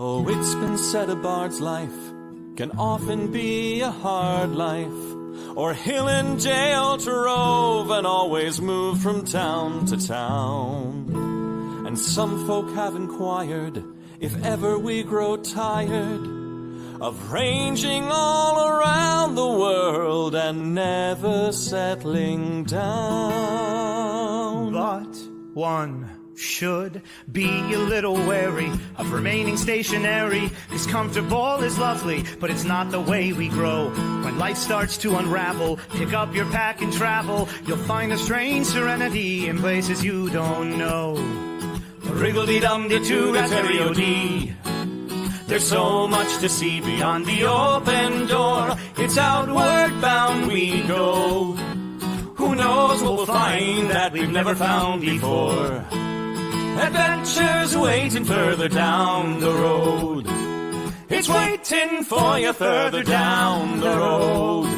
Oh, it's been said a bard's life can often be a hard life, or hill and jail to rove and always move from town to town. And some folk have inquired if ever we grow tired of ranging all around the world and never settling down. But one should be a little wary of remaining stationary, 'cause comfortable is lovely, but it's not the way we grow. When life starts to unravel, pick up your pack and travel. You'll find a strange serenity in places you don't know. Wriggle-dee-dum-dee-doo-da-terry-o-dee. There's so much to see beyond the open door. It's outward bound we go. Who knows what we'll find that we've never found before. Adventures waiting further down the road. It's waiting for you further down the road.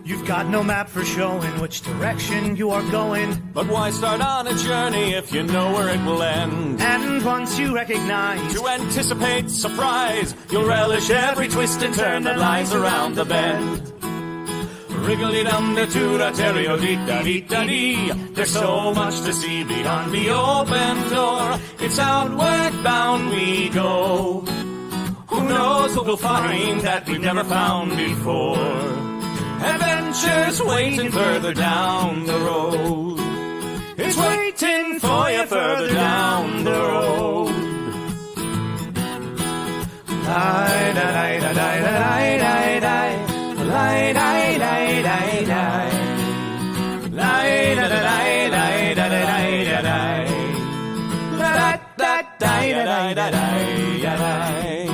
You've got no map for showing which direction you are going. But why start on a journey if you know where it will end? And once you recognize, to anticipate surprise, you'll relish every twist and turn that lies around the bend. Wriggle-dee-dum-dee-doo-da-terry-o-dee-da-dee-da-dee. There's so much to see beyond the open door. It's outward bound we go. Who knows what we'll find that we've never found before. Adventures waiting further down the road. It's waiting for you further down the road. Lie-da-lie-da-lie-da-lie-da-lie. Lie-da-lie-da-lie-da-lie. Lie-da-da-lie-da-lie-da-lie-da-lie. La-da-da-lie-da-lie-da-lie.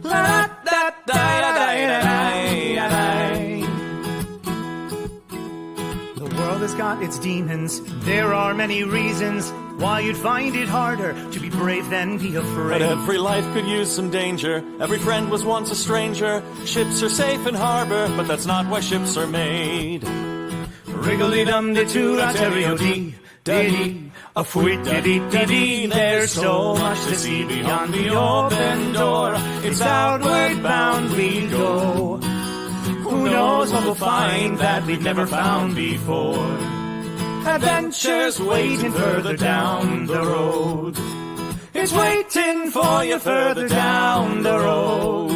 La-da-da-lie-da-lie-da-lie. The world has got its demons. There are many reasons why you'd find it harder to be brave than be afraid. But every life could use some danger. Every friend was once a stranger. Ships are safe in harbor, but that's not why ships are made. Wriggle-dee-dum-dee-doo-da-terry-o-dee. Dee-dee, a fwit-dee-dee-dee-dee. There's so much to see beyond the open door. It's outward bound we go. Who knows what we'll find that we've never found before. Adventures waiting further down the road. It's waiting for you further down the road.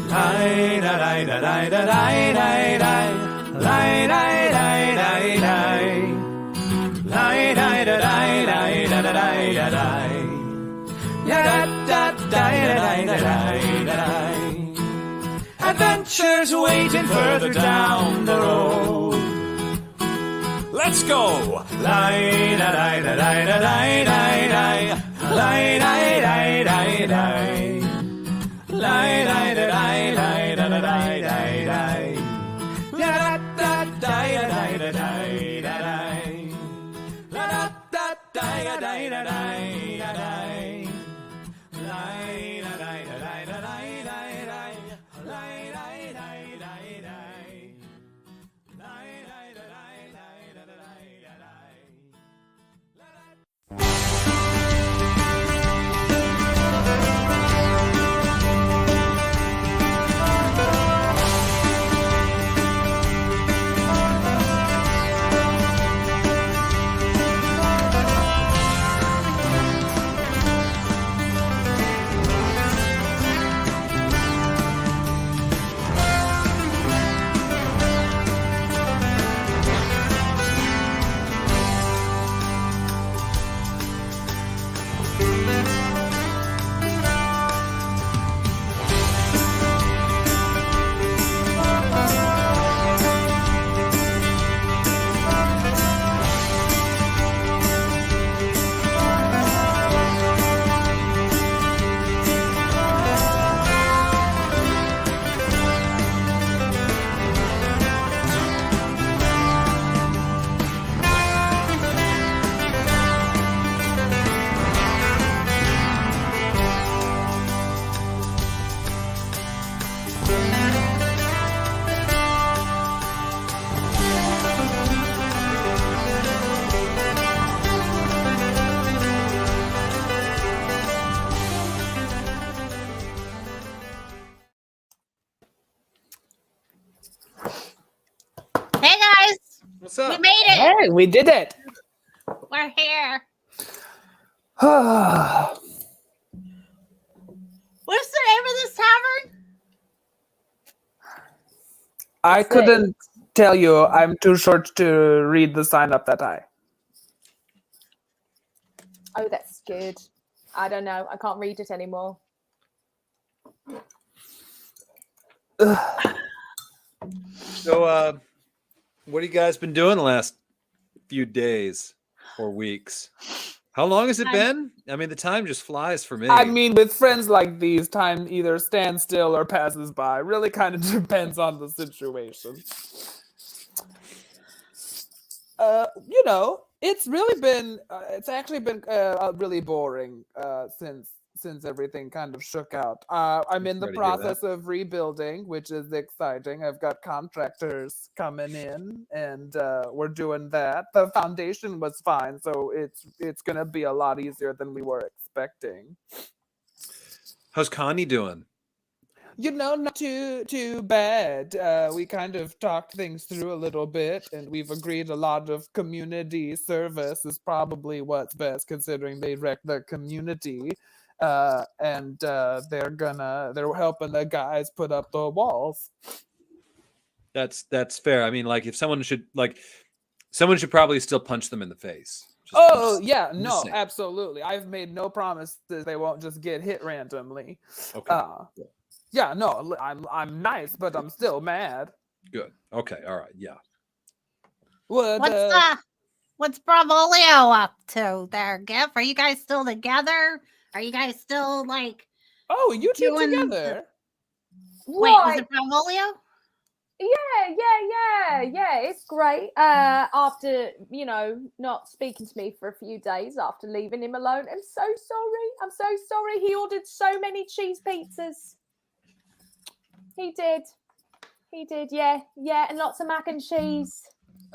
Lie-da-lie-da-lie-da-lie-da-lie. Lie-da-lie-da-lie-da-lie. Lie-da-lie-da-lie-da-lie-da-lie. Ya-da-da-da-da-lie-da-lie-da-lie. Adventures waiting further down the road. Let's go! Lie-da-lie-da-lie-da-lie-da-lie. Lie-da-lie-da-lie-da-lie. Lie-da-lie-da-lie-da-lie-da-lie. La-da-da-da-da-da-da-da-da-da. La-da-da-da-da-da-da-da-da. What's We up? made it. Hey, we did it. We're here. What's the name of this tavern? I couldn't tell you. I'm too short to read the sign up that high. Oh, that's good. I don't know. I can't read it anymore. So, what have you guys been doing the last few days or weeks? How long has it been? I mean, the time just flies for me. I mean, with friends like these, time either stands still or passes by. Really kind of depends on the situation. You know, it's really been, it's actually been really boring since everything kind of shook out. I'm in the Sorry to hear that. process of rebuilding, which is exciting. I've got contractors coming in, and we're doing that. The foundation was fine, so it's gonna be a lot easier than we were expecting. How's Connie doing? You know, not too bad. We kind of talked things through a little bit, and we've agreed a lot of community service is probably what's best, considering they wreck the community. And they're helping the guys put up the walls. That's fair. I mean, like, if someone should probably still punch them in the face. Yeah, I'm just no, saying. absolutely. I've made no promises they won't just get hit randomly. Okay. Yeah, no, I'm nice, but I'm still mad. Good. Okay. All right. Yeah. What's Bravolio up to there, Gif? Are you guys still together? Are you guys still like? Oh, you two doing together? Wait, was it Bravolio? Yeah. It's great. After not speaking to me for a few days after leaving him alone, I'm so sorry. I'm so sorry. He ordered so many cheese pizzas. He did. Yeah, and lots of mac and cheese.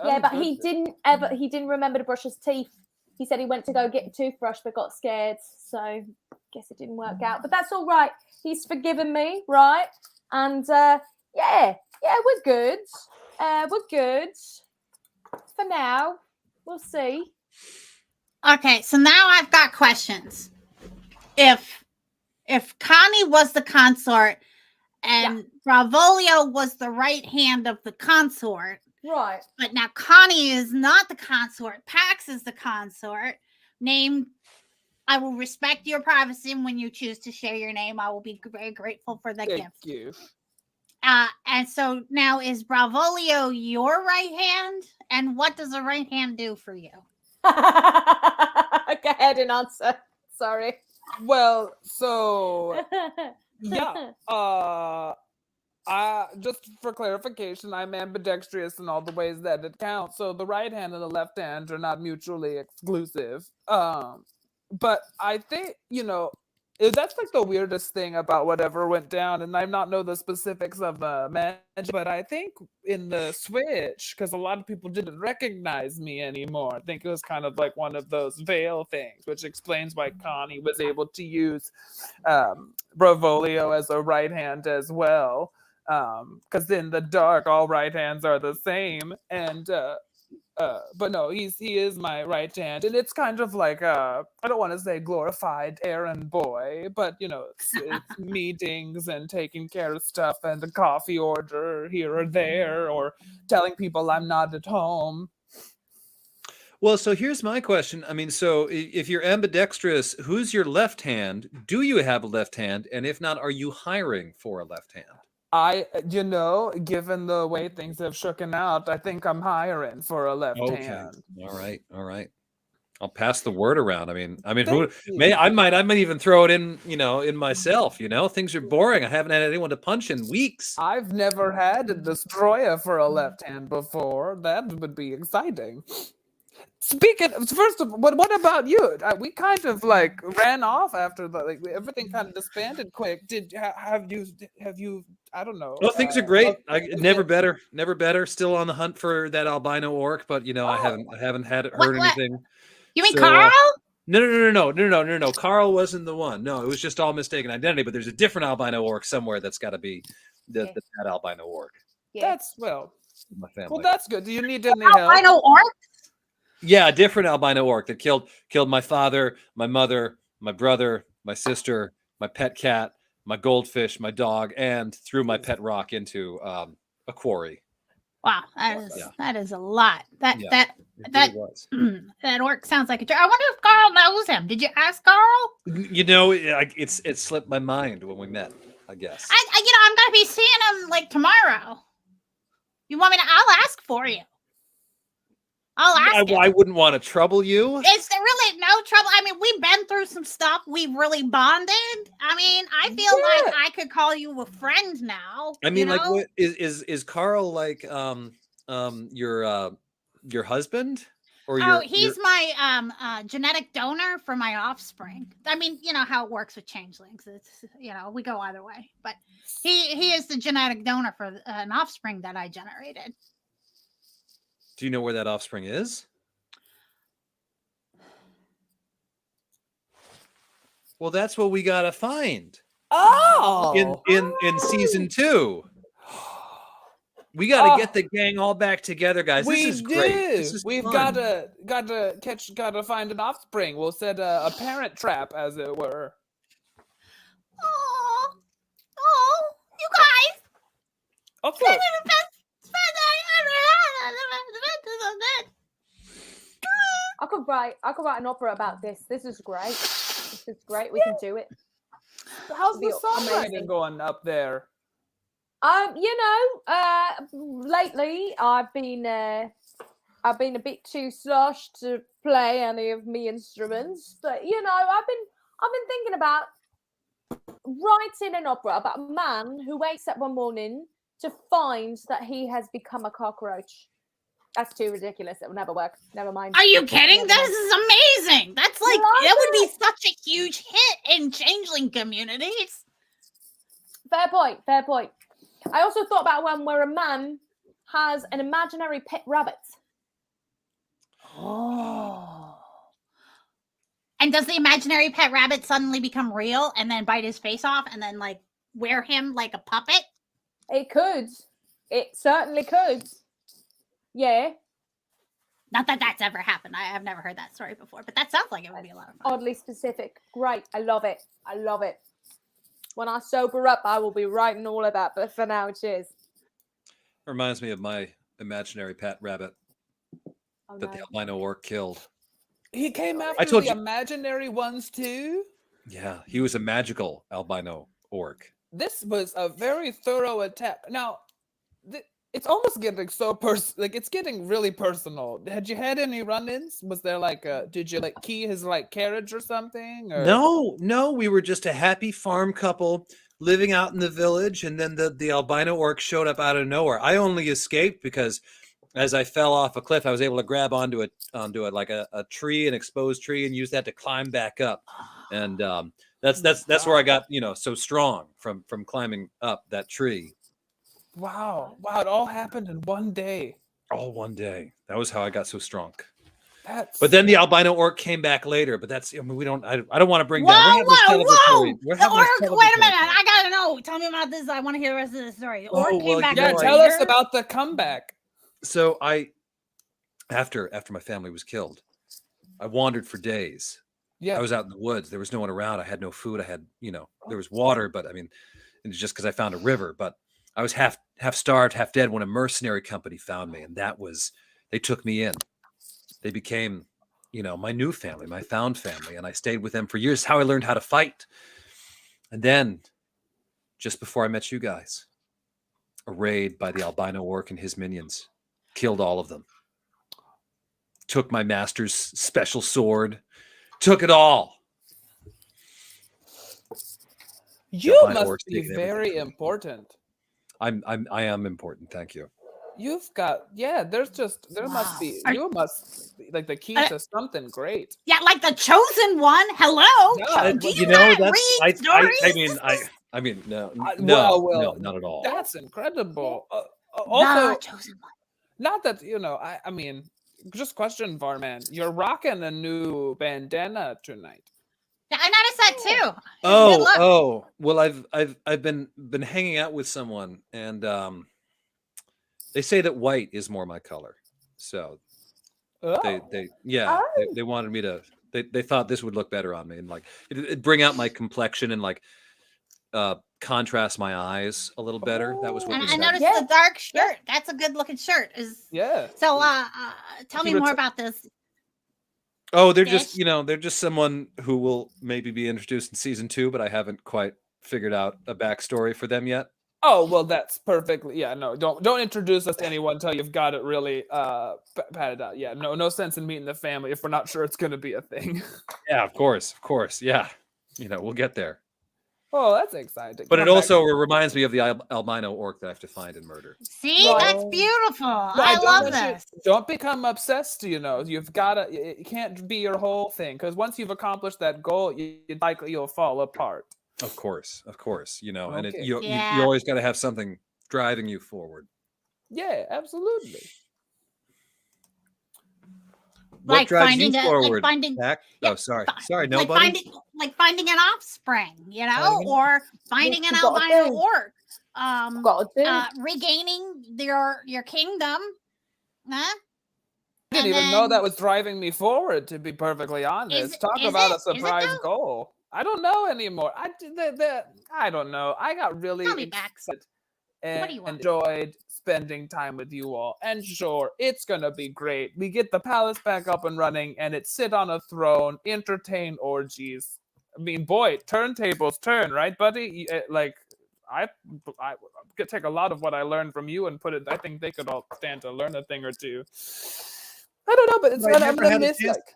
Yeah, but he didn't remember to brush his teeth. He said he went to go get a toothbrush but got scared, so guess it didn't work out. But that's all right. He's forgiven me, right? And yeah, we're good. We're good for now. We'll see. Okay, so now I've got questions. If Connie was the consort and Bravolio was the right hand of the consort, right? But now Connie is not the consort. Pax is the consort. I will respect your privacy when you choose to share your name. I will be very grateful for the gift. Thank you. And so now, is Bravolio your right hand? And what does a right hand do for you? Go ahead and answer. Sorry. Well, so yeah. Just for clarification, I'm ambidextrous in all the ways that it counts. So the right hand and the left hand are not mutually exclusive. But I think, that's like the weirdest thing about whatever went down. And I not know the specifics of the match, but I think in the Switch, because a lot of people didn't recognize me anymore. I think it was kind of like one of those veil things, which explains why Connie was able to use Bravolio as a right hand as well. Because in the dark, all right hands are the same, and but no, he is my right hand, and it's kind of like I don't want to say glorified errand boy, but it's meetings and taking care of stuff and a coffee order here or there, or telling people I'm not at home. Well, so here's my question. I mean, so if you're ambidextrous, who's your left hand? Do you have a left hand? And if not, are you hiring for a left hand? Given the way things have shooken out, I think I'm hiring for a left hand. All right. I'll pass the word around. I mean, I might even throw it in, in myself. Things are boring. I haven't had anyone to punch in weeks. I've never had a destroyer for a left hand before. That would be exciting. Speaking, first of all, what about you? We kind of ran off after everything kind of disbanded quick. Have you? I don't know. Well, things are great. Never better. Still on the hunt for that albino orc, but I haven't heard anything. You mean Carl? No. Carl wasn't the one. No, it was just all mistaken identity. But there's a different albino orc somewhere that's got to be that albino orc. Yeah. That's my family. Well, that's good. Do you need any help? Albino orc? Yeah, a different albino orc that killed my father, my mother, my brother, my sister, my pet cat, my goldfish, my dog, and threw my pet rock into a quarry. Wow, that is a lot. That It that really was. that orc sounds like a jerk. I wonder if Carl knows him. Did you ask Carl? You know, it slipped my mind when we met, I guess. I'm gonna be seeing him like tomorrow. You want me to? I'll ask for you. I'll ask him. I wouldn't want to trouble you. It's really no trouble. I mean, we've been through some stuff. We've really bonded. I mean, I feel like I could call you a friend now. I mean, like, what is Carl like? Your husband? Or he's my genetic donor for my offspring. I mean, you know how it works with changelings. It's we go either way. But he is the genetic donor for an offspring that I generated. Do you know where that offspring is? Well, that's what we gotta find. Oh, In season 2. We got to get the gang all back together, guys. This is great. This is We've fun. gotta find an offspring. We'll set a parent trap, as it were. Oh, you guys! Okay. This is the best friend I ever had. I could write an opera about this. This is great. This is great. We can do it. How's the It'll be songwriting amazing. going up there? Lately I've been a bit too slosh to play any of me instruments, but I've been thinking about writing an opera about a man who wakes up one morning to find that he has become a cockroach. That's too ridiculous. It will never work. Never mind. Are you kidding? This is amazing. That's like Love that would be it. such a huge hit in changeling communities. Fair point. Fair point. I also thought about one where a man has an imaginary pet rabbit. Oh. And does the imaginary pet rabbit suddenly become real and then bite his face off and then like wear him like a puppet? It could. It certainly could. Yeah. Not that that's ever happened. I have never heard that story before, but that sounds like it would be a lot of fun. Oddly specific. Great. I love it. I love it. When I sober up, I will be writing all of that. But for now, cheers. Reminds me of my imaginary pet rabbit Oh, that the no. albino orc killed. He came after told the you- imaginary ones too. Yeah, he was a magical albino orc. This was a very thorough attack. Now, it's almost getting so it's getting really personal. Had you had any run-ins? Was there did you key his carriage or something? Or? No, we were just a happy farm couple living out in the village, and then the albino orc showed up out of nowhere. I only escaped because as I fell off a cliff, I was able to grab onto a tree, an exposed tree, and use that to climb back up. And that's where I got so strong from climbing up that tree. Wow, it all happened in one day. All one day. That was how I got so strong. That's But then the albino orc came back later. But that's I don't want to bring Whoa, down. whoa! We're The having this orc, wait a celebratory minute. time. I gotta know. Tell me about this. I want to hear the rest of the story. The Oh, orc well, came back. you yeah. know, Tell us later. about the comeback. So after my family was killed, I wandered for days. Yeah. I was out in the woods. There was no one around. I had no food. I had, there was water, but I mean, it's just because I found a river. But I was half starved, half dead when a mercenary company found me, and they took me in. They became, my new family, my found family, and I stayed with them for years. How I learned how to fight. And then, just before I met you guys, a raid by the albino orc and his minions killed all of them. Took my master's special sword. Took it all. You albino must orcs be taking everything very from me. important. I am important. Thank you. You've got there must be you must be the key to something great. Yeah, like the chosen one. Hello. Yeah, Do you not read stories? I mean, no, well, not at all. That's incredible. The Also, chosen one. not that I mean, just question, Varman. You're rocking a new bandana tonight. Yeah, I noticed that too. It's a good look. Oh, well, I've been hanging out with someone, and They say that white is more my color. So Oh. they wanted me to. They thought this would look better on me, and like it'd bring out my complexion and like contrast my eyes a little better. That was what And they I said. noticed Yeah. the dark shirt. That's a good looking shirt. Yeah. So tell me Keep it more t- about this. Oh, they're just Dish. they're just someone who will maybe be introduced in season 2, but I haven't quite figured out a backstory for them yet. Oh well, that's perfectly. Yeah, no, don't introduce us to anyone until you've got it really padded out. Yeah, no sense in meeting the family if we're not sure it's going to be a thing. Yeah, of course, yeah. We'll get there. Oh, that's exciting. But it Come back. also reminds me of the albino orc that I have to find and murder. See, Right. that's beautiful. No, I don't love want you- this. Don't become obsessed. You've got to. It can't be your whole thing because once you've accomplished that goal, you'll fall apart. Of course, and Okay. you Yeah. always got to have something driving you forward. Yeah, absolutely. What Like drives finding you a- like forward? finding- Zach? yeah, Oh, sorry, Like nobody. finding an offspring, Finding- or finding an You've got to albino do. orc. Got to do. Regaining your kingdom. Huh? I didn't And even know then- that was driving me forward. To be perfectly honest, talk is about it? a Is it surprise though? goal. I don't know anymore. I don't know. I got really Tell me, Max. excited What and do you want? enjoyed spending time with you all. And sure, it's gonna be great. We get the palace back up and running, and it sit on a throne, entertain orgies. I mean, boy, turntables turn, right, buddy? I could take a lot of what I learned from you and put it. I think they could all stand to learn a thing or two. I don't know, but it's I gonna, I'm never gonna had a miss chance- like.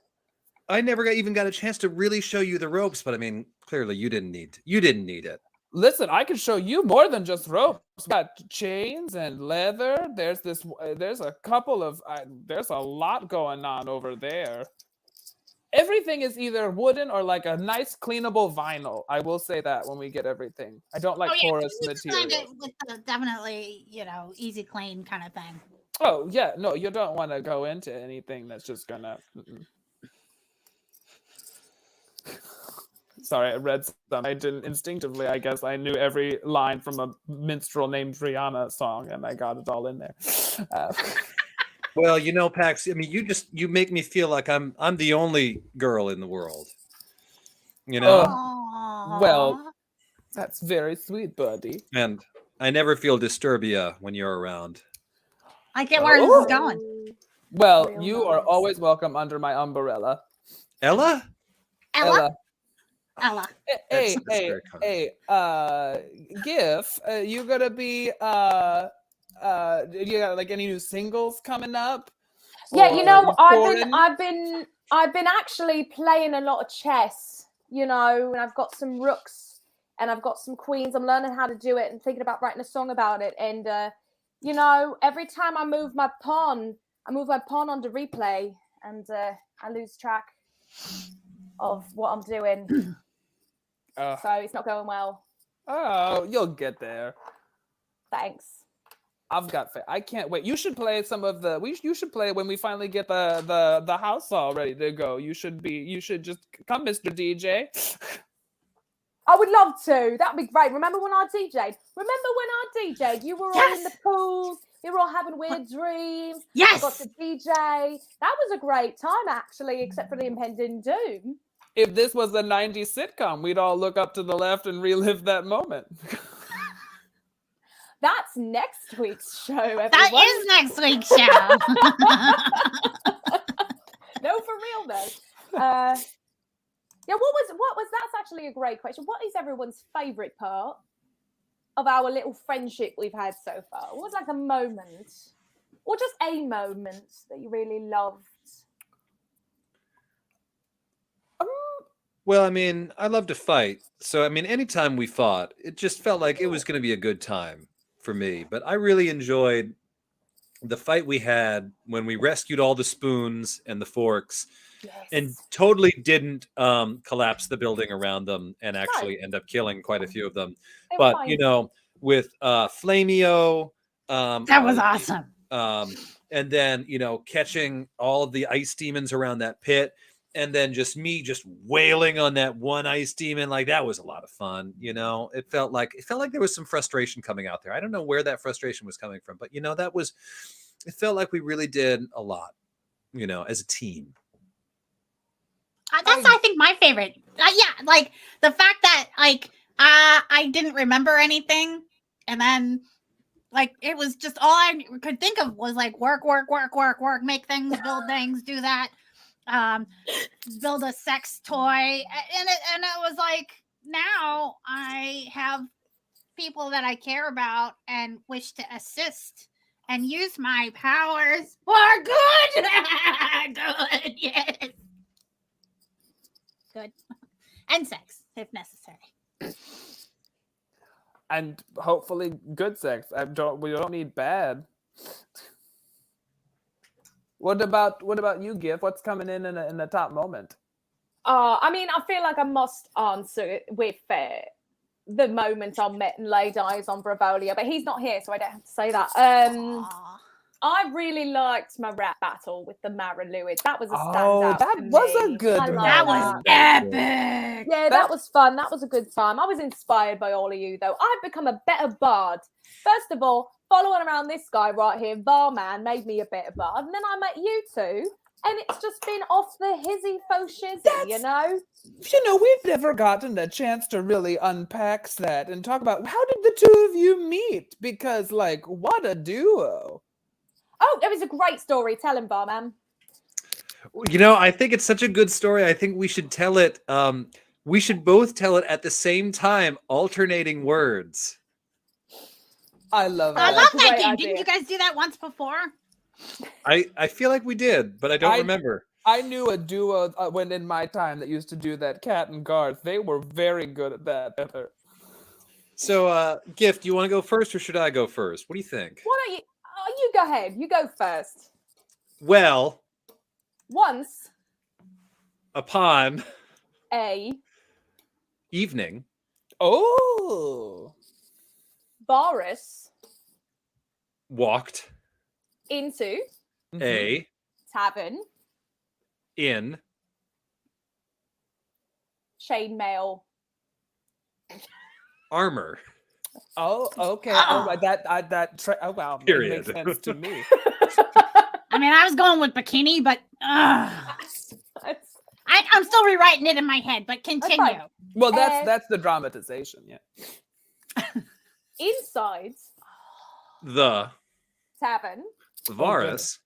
I never even got a chance to really show you the ropes, but I mean, clearly you didn't need it. Listen, I can show you more than just ropes. We got chains and leather. There's a couple of, there's a lot going on over there. Everything is either wooden or like a nice cleanable vinyl. I will say that when we get everything. I don't like porous we designed materials. it with the definitely, easy clean kind of thing. Oh yeah, no, you don't want to go into anything that's just gonna. Sorry, I read some. I didn't instinctively. I guess I knew every line from a minstrel named Rihanna song, and I got it all in there. Well, Pax. I mean, you make me feel like I'm the only girl in the world. Aw. well, that's very sweet, buddy. And I never feel disturbia when you're around. I get where this is going. Well, Real you are nice. always welcome under my umbrella. Ella? Ella. Hey, That's very kind. GIF, you gonna be you got like any new singles coming up? Yeah, Or I've touring? been actually playing a lot of chess, and I've got some rooks and I've got some queens. I'm learning how to do it and thinking about writing a song about it. And every time I move my pawn onto replay, and I lose track of what I'm doing. Uh, So it's not going well. oh, you'll get there. Thanks. I've got. I can't wait. You should play some of the. You should play when we finally get the house all ready to go. You should just come, Mr. DJ. I would love to. That'd be great. Remember when I DJ'd? You were all in the pools. You were all having weird dreams. I Yes. got to DJ. That was a great time, actually, except for the impending doom. If this was a 90s sitcom, we'd all look up to the left and relive that moment. That's next week's show, everyone. That is next week's show. No, for real though. Yeah, what was that's actually a great question. What is everyone's favourite part of our little friendship we've had so far? What was like a moment? Or just a moment that you really loved? Well, I mean, I love to fight. So, I mean, anytime we fought, it just felt like it was going to be a good time for me. But I really enjoyed the fight we had when we rescued all the spoons and the forks Yes. and totally didn't collapse the building around them and actually end up killing quite a few of them. They were But, fine. with Flamio, That was awesome. and then catching all of the ice demons around that pit, and then just me just wailing on that one ice demon. Like, that was a lot of fun. It felt like there was some frustration coming out there. I don't know where that frustration was coming from, but it felt like we really did a lot, as a team. That's, I think, my favorite. Yeah, like the fact that I didn't remember anything, and then it was just all I could think of was work, make things, build things, do that, build a sex toy, and it was like, now I have people that I care about and wish to assist and use my powers for good. Good, yes. Good. And sex, if necessary. And hopefully good sex. We don't need bad. What about you, Gif? What's coming in the top moment? I mean, I feel like I must answer it with the moment I met and laid eyes on Bravolia, but he's not here, so I don't have to say that. Aw. I really liked my rap battle with the Maraluid. That was a standout. Oh, that for was me. a good I one. liked That was epic. Yeah, that was fun. That was a good time. I was inspired by all of you, though. I've become a better bard. First of all, following around this guy right here, Varman, made me a better bard. And then I met you two, and it's just been off the hizzy faux shizzy, We've never gotten a chance to really unpack that and talk about how did the two of you meet? Because, what a duo. Oh, it was a great story. Tell him, Barman. I think it's such a good story. I think we should tell it. We should both tell it at the same time, alternating words. I love I that. love that Great game. idea. Didn't you guys do that once before? I feel like we did, but I don't remember. I knew a duo when in my time that used to do that, Cat and Garth. They were very good at that. So, Gift, do you want to go first or should I go first? What do you think? Why don't you? Oh, you go ahead. You go first. Well, Once upon a evening, Oh. Varus walked into a tavern, in chainmail. armor. Oh, okay. Oh. All right. Oh, wow. Period. It makes sense to me. I mean, I was going with bikini, but I'm still rewriting it in my head. But continue. fine. Well, that's the dramatization, yeah. Inside The tavern Varus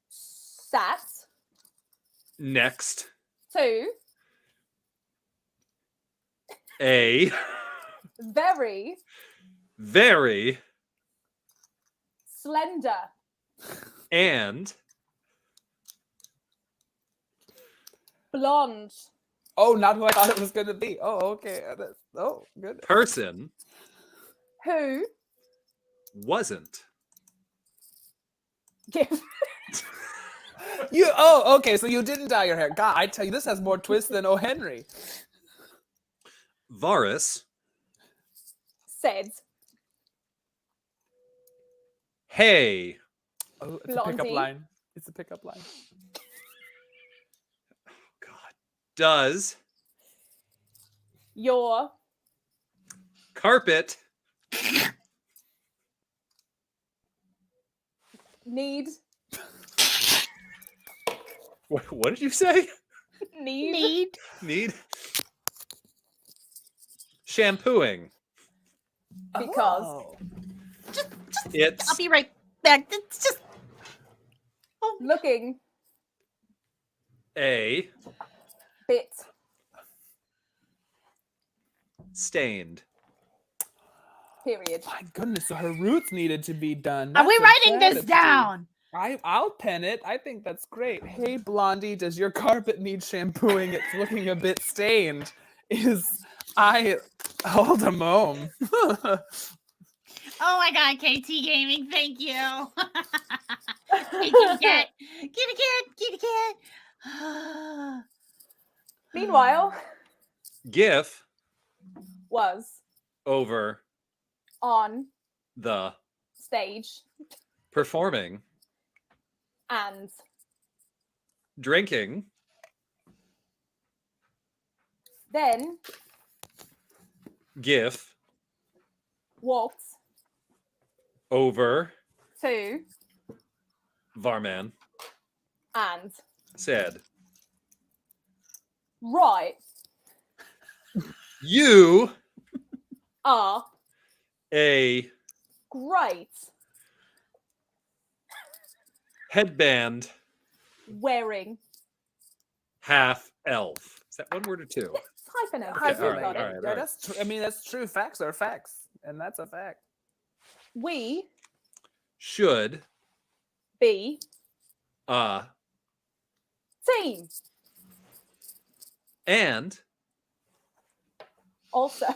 sat next to a very very slender and blonde Oh, not who I thought it was going to be. Oh, okay. Good. person who wasn't give Okay. So you didn't dye your hair. God, I tell you, this has more twists than O. Henry. Varus. said Hey. Oh, it's a pickup Blondie. line. It's a pickup line. God. Does your carpet need what did you say? need Need shampooing. because Oh. It's I'll be right back. It's just looking a bit stained. period. My goodness, so her roots needed to be done. are we That's a writing this travesty. down? I'll pen it. I think that's great. Hey, Blondie, does your carpet need shampooing? It's looking a bit stained. Hold a moment. Oh my god, KT Gaming, thank you. Hey, kitty cat. Kitty cat. Meanwhile, GIF was over on the stage performing, and drinking, Then Gif walked over to Varman and said, right "You are a great headband wearing half elf." Is that one word or two? hyphenate. Okay, You've all right, got it. all right. Yeah, that's true. I mean, that's true. Facts are facts, and that's a fact. We Should be uh team. and Also,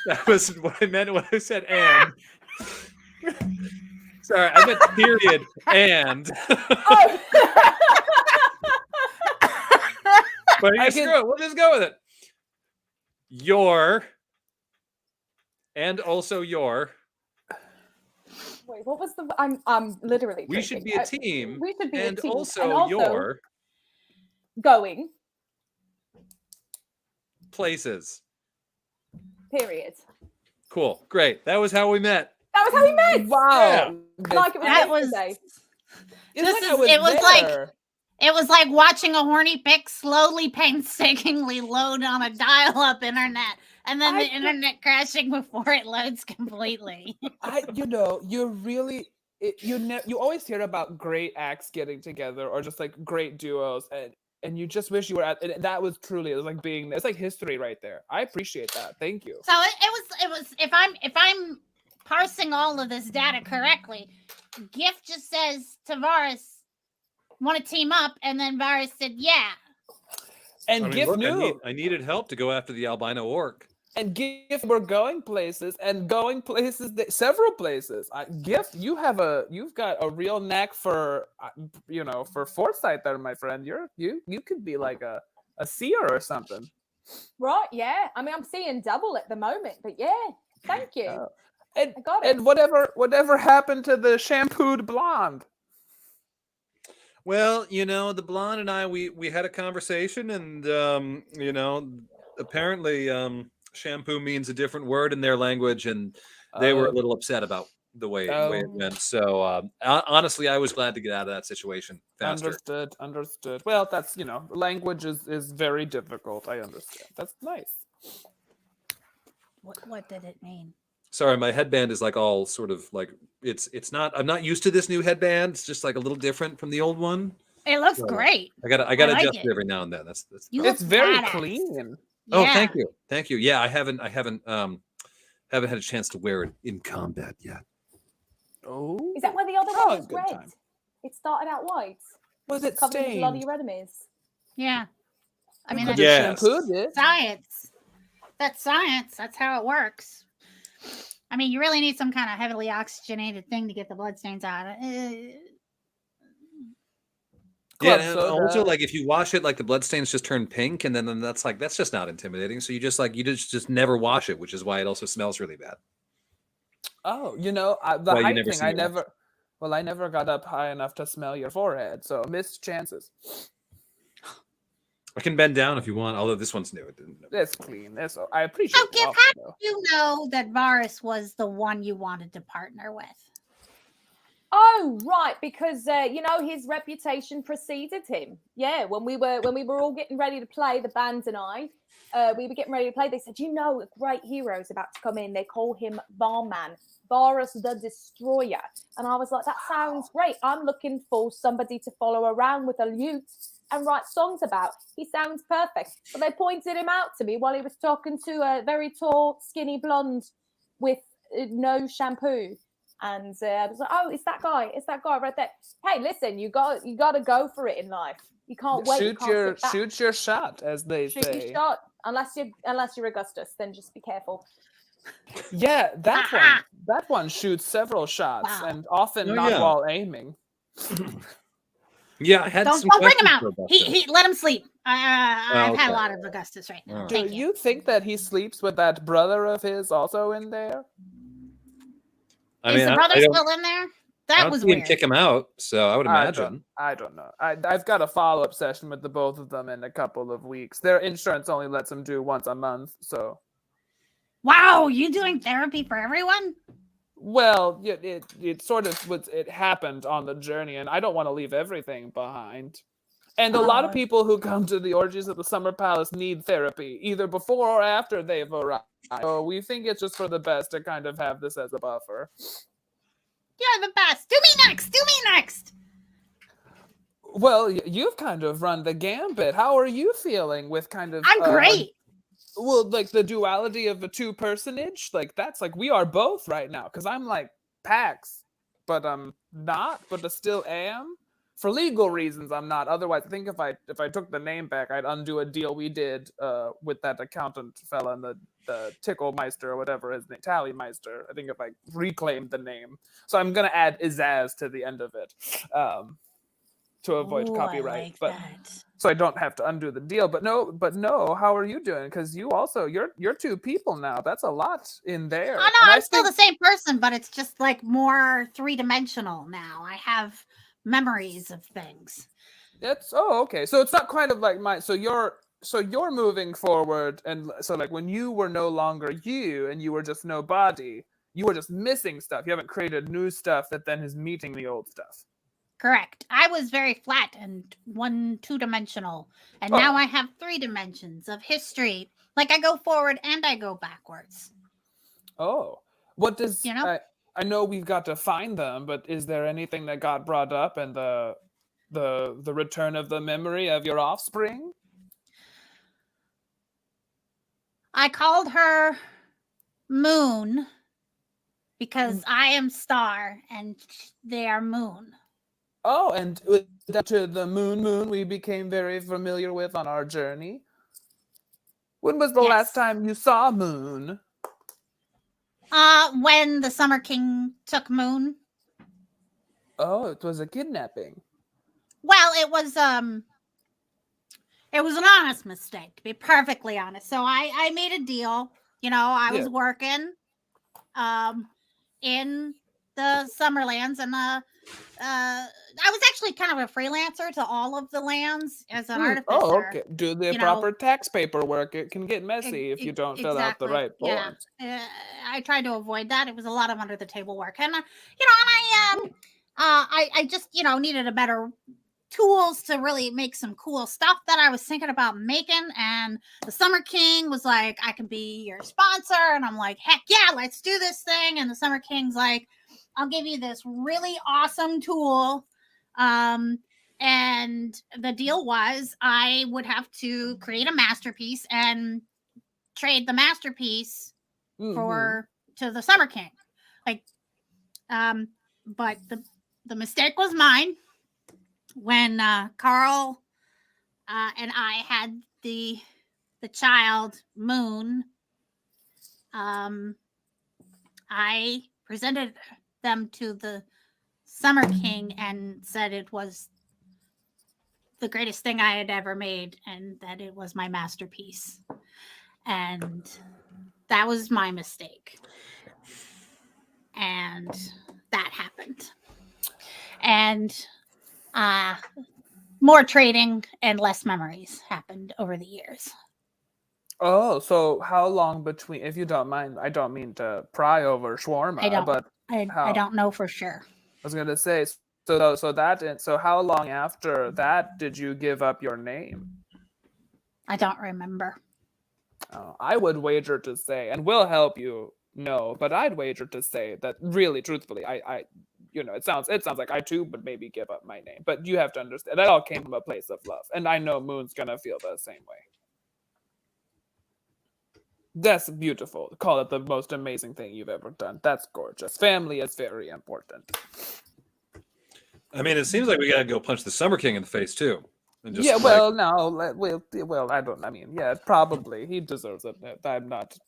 that was what I meant when I said and. Sorry, I meant period and. oh, But I you can- screw it. We'll just go with it. Your and also your. wait, what was the? I'm literally. We should be drinking. a team. We should be And a team, also, and also your going. places. Period. Cool. Great. That was how we met. That was how we met. Wow. Like it was That was- yesterday. It's This like is- I was it was like- there. It was like watching a horny pic slowly, painstakingly load on a dial-up internet, and then I the can- internet crashing before it loads completely. You really, you always hear about great acts getting together or just like great duos, and you just wish you were at. And that was truly, it was like being, it's like history right there. I appreciate that. Thank you. So it was. If I'm parsing all of this data correctly, Gift just says to Varus, "Want to team up?" And then Varus said, "Yeah." And I mean, Gift look, knew, I needed help to go after the albino orc. and Gift were going places, several places. Gift, you've got a real knack for, for foresight there, my friend. You could be like a seer or something. Right? Yeah. I mean, I'm seeing double at the moment, but yeah. Thank you. Oh. And I got it. and whatever happened to the shampooed blonde? Well, the blonde and I, we had a conversation, and apparently, shampoo means a different word in their language, and they were a little upset about the way it went. So, honestly, I was glad to get out of that situation faster. Understood. Well, that's language is very difficult. I understand. That's nice. What did it mean? Sorry, my headband is like all sort of like it's not. I'm not used to this new headband. It's just like a little different from the old one. It looks So, great. I gotta like adjust it. it every now and then. That's You It's look very badass. clean. Oh, Yeah. thank you. Yeah, I haven't had a chance to wear it in combat yet. Oh, Is that where the other Oh, one was good red? time. It started out white. was it Covered with bloody stained? enemies. Yeah. I mean, Could that's have Yes. shampooed it. science. That's science. That's how it works. I mean, you really need some kind of heavily oxygenated thing to get the bloodstains out. Yeah, Club and soda. also like if you wash it, like the bloodstains just turn pink, and then that's just not intimidating. So you just never wash it, which is why it also smells really bad. Oh, the Why you height never thing. see I it. never. Well, I never got up high enough to smell your forehead, so missed chances. I can bend down if you want, although this one's new. It didn't. That's clean. I appreciate So, the Giff, offer, how though. did you know that Varus was the one you wanted to partner with? Oh, right, because his reputation preceded him. Yeah, when we were all getting ready to play, the band and I, we were getting ready to play. They said, a great hero is about to come in. They call him Barman, Varus the Destroyer. And I was like, that sounds great. I'm looking for somebody to follow around with a lute and write songs about. He sounds perfect. But they pointed him out to me while he was talking to a very tall, skinny blonde with no shampoo. And I was like, oh, it's that guy right there. Hey, listen, you got to go for it in life. You can't wait. You can't sit back. Shoot your shot, as they Shoot say. your shot. Unless you're Augustus, then just be careful. Yeah, that one shoots several shots, Wow. and often Oh, not yeah. while aiming. Yeah, I had Don't some bring him questions out. for Augustus. He let him sleep. I've had okay. a lot of Augustus right now. All right. Do Thank you. you think that he sleeps with that brother of his also in there? I Is mean, the I brother don't- still in there? I That don't was see him weird. kick him out, so I would imagine. I don't know. I've got a follow-up session with the both of them in a couple of weeks. Their insurance only lets them do once a month, so. Wow, you doing therapy for everyone? Well, it sort of was. It happened on the journey, and I don't want to leave everything behind. And a lot of Oh. people who come to the orgies at the Summer Palace need therapy, either before or after they've arrived. So we think it's just for the best to kind of have this as a buffer. You're the best. Do me next. Do me next. Well, you've kind of run the gambit. How are you feeling with kind of? I'm great. Well, like the duality of a two-personage, like that's like we are both right now. Because I'm like Pax, but I'm not, but I still am. For legal reasons, I'm not. Otherwise, I think if I took the name back, I'd undo a deal we did with that accountant fella and the Ticklmeister or whatever his name, Tallymeister. I think if I reclaimed the name, so I'm gonna add Izaz to the end of it to avoid Ooh, copyright. I like but that. so I don't have to undo the deal. But no. How are you doing? Because you're two people now. That's a lot in there. Oh no, I'm still the same person, but it's just like more three-dimensional now. I have memories of things. Okay. So it's not quite of like so you're moving forward, and so like when you were no longer you and you were just no body, you were just missing stuff. You haven't created new stuff that then is meeting the old stuff. Correct. I was very flat and two-dimensional, and now I have 3 dimensions of history. Like I go forward and I go backwards. Oh, what does I know we've got to find them, but is there anything that got brought up in the return of the memory of your offspring? I called her Moon because I am star and they are moon. Oh, and with that to the moon we became very familiar with on our journey. When was the last time you saw Moon? When the Summer King took Moon. Oh, it was a kidnapping. Well, it was an honest mistake, to be perfectly honest. So I made a deal. I was working in the Summerlands, and I was actually kind of a freelancer to all of the lands as an artificer. Oh, okay. Do the proper tax paperwork. It can get messy if you don't fill out the right forms. Yeah. I tried to avoid that. It was a lot of under the table work, and I just needed a better tools to really make some cool stuff that I was thinking about making. And the Summer King was like, I can be your sponsor. And I'm like, heck yeah, let's do this thing. And the Summer King's like, I'll give you this really awesome tool. And the deal was I would have to create a masterpiece and trade the masterpiece to the Summer King. But the mistake was mine. When Carl and I had the child Moon, I presented them to the Summer King and said it was the greatest thing I had ever made and that it was my masterpiece. And that was my mistake. And that happened. And more trading and less memories happened over the years. Oh, so how long between, if you don't mind, I don't mean to pry over shawarma, I don't know for sure. I was gonna say, so how long after that did you give up your name? I don't remember. Oh, I would wager to say, and we'll help you know, but I'd wager to say that really, truthfully, I it sounds like I too would maybe give up my name, but you have to understand that all came from a place of love, and I know Moon's gonna feel the same way. That's beautiful. Call it the most amazing thing you've ever done. That's gorgeous. Family is very important. I mean, it seems like we gotta go punch the Summer King in the face too. And just probably he deserves it. I'm not,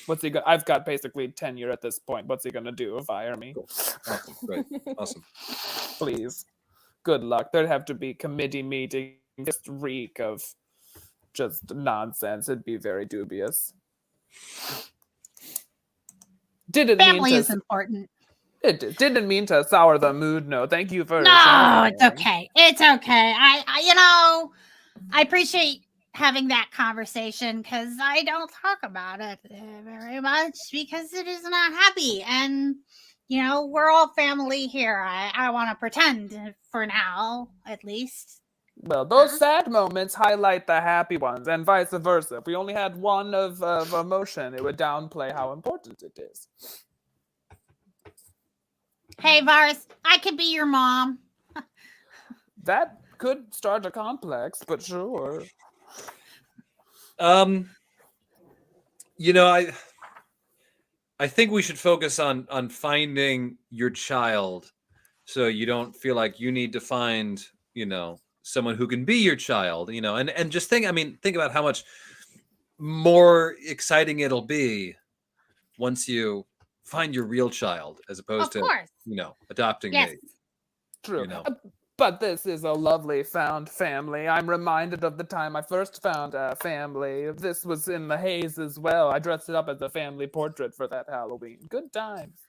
what's he got? I've got basically tenure at this point. What's he gonna do? Fire me? Cool. Awesome. Great. Awesome. Please. Good luck. There'd have to be committee meetings, just reek of just nonsense. It'd be very dubious. Family is important. It didn't mean to sour the mood. No, thank you for No, sharing. it's okay. It's okay. I appreciate having that conversation because I don't talk about it very much because it is not happy. And, we're all family here. I want to pretend for now, at least. Well, those sad moments highlight the happy ones, and vice versa. If we only had one of emotion, it would downplay how important it is. Hey, Varus, I could be your mom. That could start a complex, but sure. I think we should focus on finding your child, so you don't feel like you need to find, someone who can be your child, and just think about how much more exciting it'll be once you find your real child, as opposed Of course. to, adopting Yes. me. True. You know. But this is a lovely found family. I'm reminded of the time I first found a family. This was in the haze as well. I dressed it up as a family portrait for that Halloween. Good times.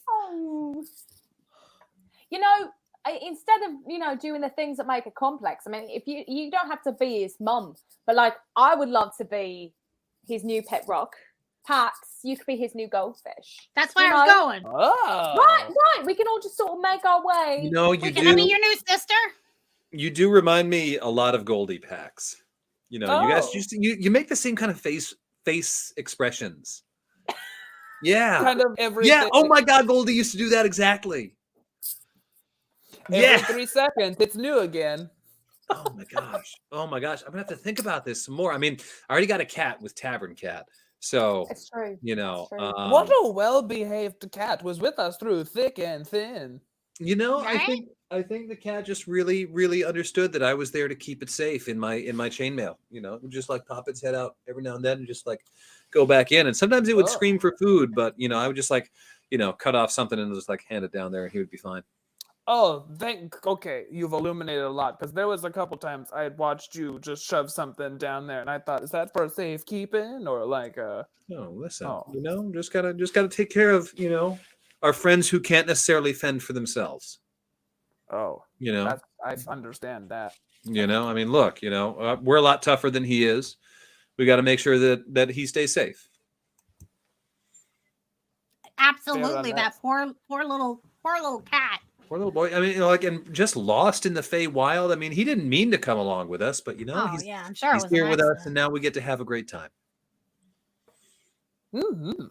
Oh. Instead of, doing the things that make it complex, I mean, if you don't have to be his mum, but like, I would love to be his new pet rock. Pax, you could be his new goldfish. That's where I was going. Oh. Right. We can all just sort of make our way. Can I be your new sister? You do remind me a lot of Goldie Pax. You guys used to, you make the same kind of face expressions. Yeah. Kind of everything. Yeah. Oh my God, Goldie used to do that exactly. Every 3 seconds, it's new again. Oh my gosh. I'm gonna have to think about this some more. I mean, I already got a cat with Tavern Cat. So It's true. It's true. What a well-behaved cat, was with us through thick and thin. Right? I think the cat just really, really understood that I was there to keep it safe in my chainmail. It would just like pop its head out every now and then and just like go back in. And sometimes it would scream for food, but I would just like, cut off something and just like hand it down there and he would be fine. Oh, okay, you've illuminated a lot, because there was a couple times I had watched you just shove something down there, and I thought, is that for safekeeping or like No, listen. Oh. Just gotta take care of our friends who can't necessarily fend for themselves. Oh, I understand that. I mean, look, we're a lot tougher than he is. We got to make sure that he stays safe. Absolutely. That poor little cat. Poor little boy. I mean, and just lost in the Feywild. I mean, he didn't mean to come along with us, but I'm sure he's here with us, and now we get to have a great time. Mm-hmm.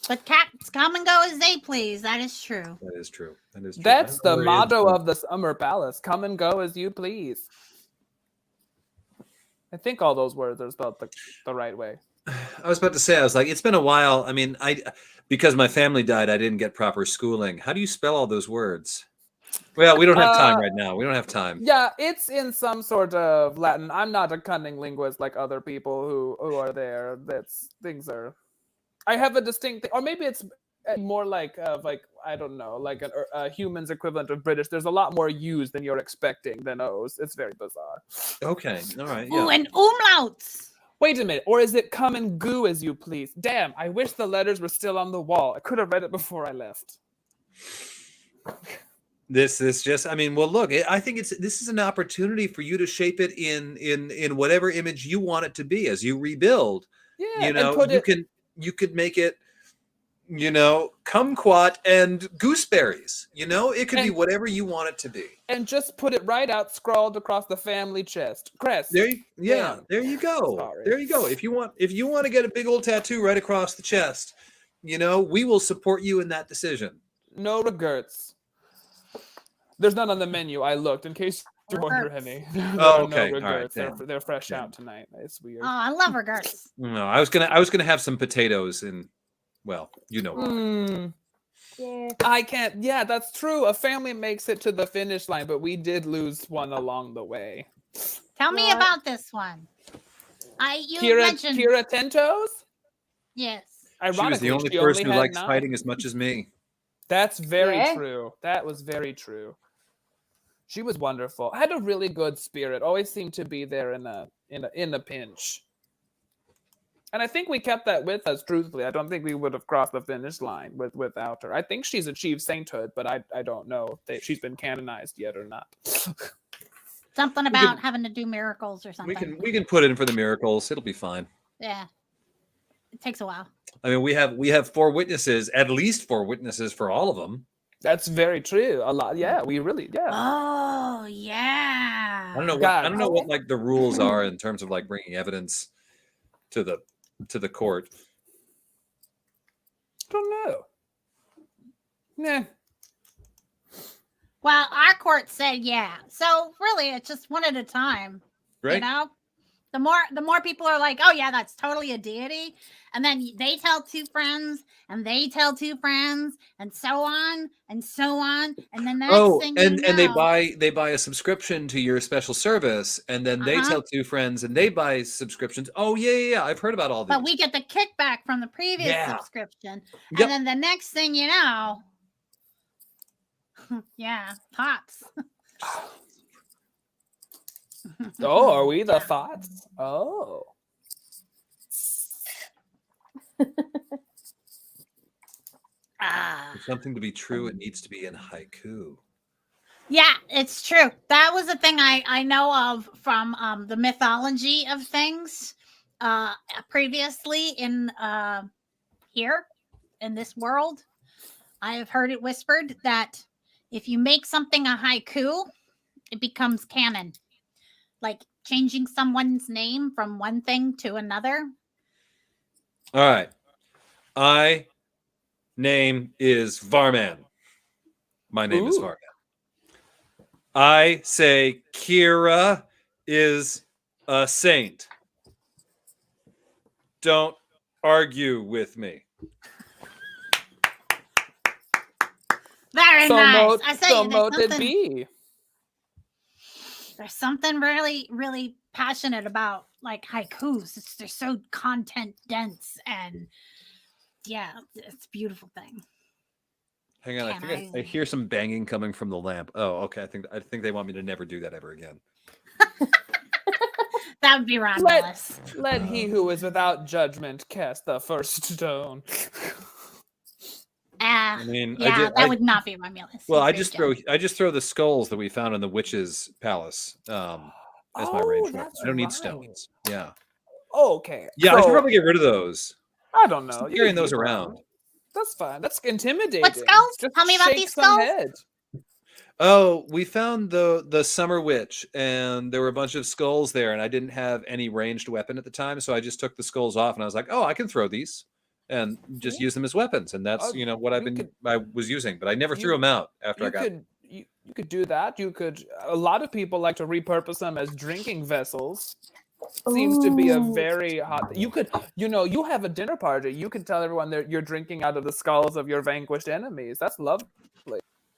But cats come and go as they please. That is true. That is true. That's the motto of the Summer Palace: "Come and go as you please." I think all those words are spelled the right way. I was about to say, I was like, it's been a while. I mean, because my family died, I didn't get proper schooling. How do you spell all those words? Well, we don't have time right now. We don't have time. Yeah, it's in some sort of Latin. I'm not a cunning linguist like other people who are there. I have a distinct, or maybe it's more like I don't know, like a human's equivalent of British. There's a lot more U's than you're expecting than O's. It's very bizarre. Okay, all right. Yeah. Ooh, and umlauts. Wait a minute, or is it "come and goo as you please"? Damn, I wish the letters were still on the wall. I could have read it before I left. This just, I mean, well, look, I think this is an opportunity for you to shape it in whatever image you want it to be as you rebuild. Yeah, you could make it, kumquat and gooseberries. It could be whatever you want it to be. And just put it right out, scrawled across the family crest. There you go. Sorry. There you go. If you want to get a big old tattoo right across the chest, we will support you in that decision. No regrets. There's none on the menu. I looked in case you're wondering. Oh, okay. No All right. regrets. They're fresh out tonight. It's weird. Oh, I love regrets. No, I was gonna have some potatoes and, well, Yeah. I can't. Yeah, that's true. A family makes it to the finish line, but we did lose one along the way. Tell me about this one. You mentioned Kira Tentos? Yes. She was the only person who likes fighting as much as me. That's very true. That was very true. She was wonderful. Had a really good spirit. Always seemed to be there in a pinch. And I think we kept that with us, truthfully. I don't think we would have crossed the finish line without her. I think she's achieved sainthood, but I don't know if she's been canonized yet or not. Something about having to do miracles or something. We can put in for the miracles. It'll be fine. Yeah. It takes a while. I mean, we have 4 witnesses, at least 4 witnesses for all of them. That's very true. A lot. Yeah, we really, yeah. Oh, yeah. I don't know what like the rules are in terms of like bringing evidence to the court. Don't know. Nah. Well, our court said yeah. So really, it's just one at a time. Right. You know, the more people are like, oh yeah, that's totally a deity, and then they tell 2 friends, and they tell 2 friends, and so on and so on, and then the next thing and you know, they buy a subscription to your special service, and then they tell 2 friends, and they buy subscriptions. Oh yeah. I've heard about all this. but we get the kickback from the previous subscription, Yep. and then the next thing you know, yeah, pops. Oh, are we the thoughts? Oh. Ah. For something to be true, it needs to be in haiku. Yeah, it's true. That was a thing I know of from the mythology of things previously in here in this world. I have heard it whispered that if you make something a haiku, it becomes canon. Like changing someone's name from one thing to another. All right. Name is Varman. My name is Varman. I say Kira is a saint. Don't argue with me. Very nice. I say there's something really, really passionate about like haikus. They're so content dense, and yeah, it's a beautiful thing. Hang on, I hear some banging coming from the lamp. Oh, okay. I think they want me to never do that ever again. That would be Romulus. Let he who is without judgment cast the first stone. I mean, that would not be Romulus. Well, I just throw the skulls that we found in the witch's palace as my range weapon. I don't need stones. Yeah. Okay. Yeah, I should probably get rid of those. I don't know. Just carrying those around. That's fine. That's intimidating. What skulls? Tell me about these skulls. Oh, we found the summer witch, and there were a bunch of skulls there, and I didn't have any ranged weapon at the time, so I just took the skulls off, and I was like, oh, I can throw these and just use them as weapons, and that's what I was using, but I never threw them out after I got. You could do that. You could. A lot of people like to repurpose them as drinking vessels. Seems to be a very hot. You could, you have a dinner party. You can tell everyone that you're drinking out of the skulls of your vanquished enemies. That's lovely.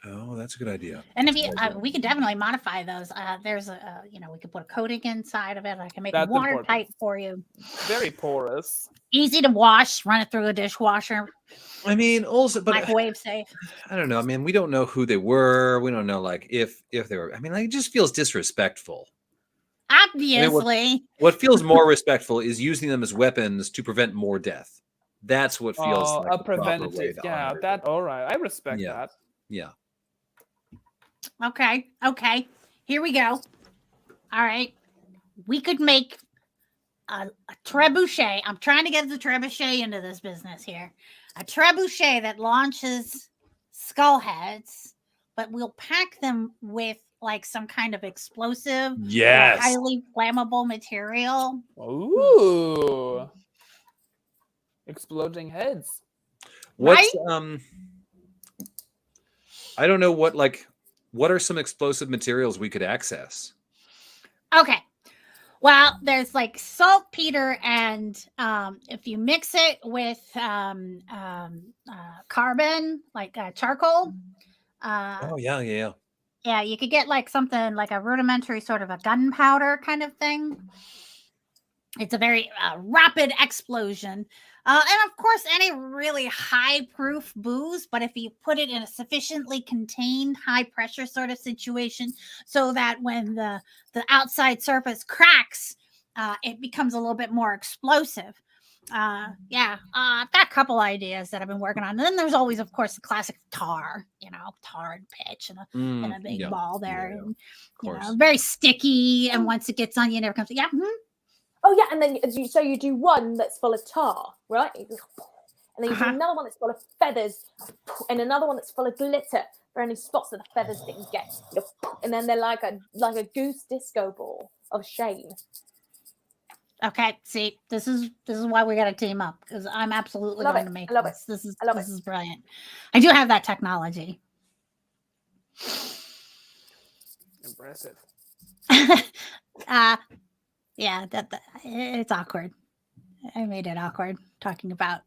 Oh, that's a good idea. And if you, we could definitely modify those. There's a, we could put a coating inside of it. I can make it watertight for you. Very porous. Easy to wash. Run it through a dishwasher. I mean, also, but microwave safe. I don't know. I mean, we don't know who they were. We don't know, like, if they were. I mean, like, it just feels disrespectful. Obviously. I mean, what feels more respectful is using them as weapons to prevent more death. That's what feels like a preventative. Yeah, that. All right, I respect that. Yeah. Okay. Here we go. All right. We could make a trebuchet. I'm trying to get the trebuchet into this business here. A trebuchet that launches skull heads, but we'll pack them with like some kind of explosive, highly flammable material. Ooh. Exploding heads. What's I don't know what are some explosive materials we could access? Okay. Well, there's like saltpeter, and if you mix it with carbon, like charcoal. Yeah, you could get like something like a rudimentary sort of a gunpowder kind of thing. It's a very rapid explosion. And of course, any really high-proof booze, but if you put it in a sufficiently contained, high-pressure sort of situation so that when the outside surface cracks, it becomes a little bit more explosive. I've got a couple ideas that I've been working on. And then there's always, of course, the classic tar, tar and pitch and a big ball there. Yeah, and, of course. very sticky. And once it gets on you, it never comes. Yeah. Oh yeah, and then you do one that's full of tar, right? And then you do another one that's full of feathers, and another one that's full of glitter for any spots that the feathers didn't get. And then they're like a goose disco ball of shame. Okay, see, this is why we got to team up, because I'm absolutely going to make this. This is brilliant. I do have that technology. Impressive. Yeah, it's awkward. I made it awkward talking about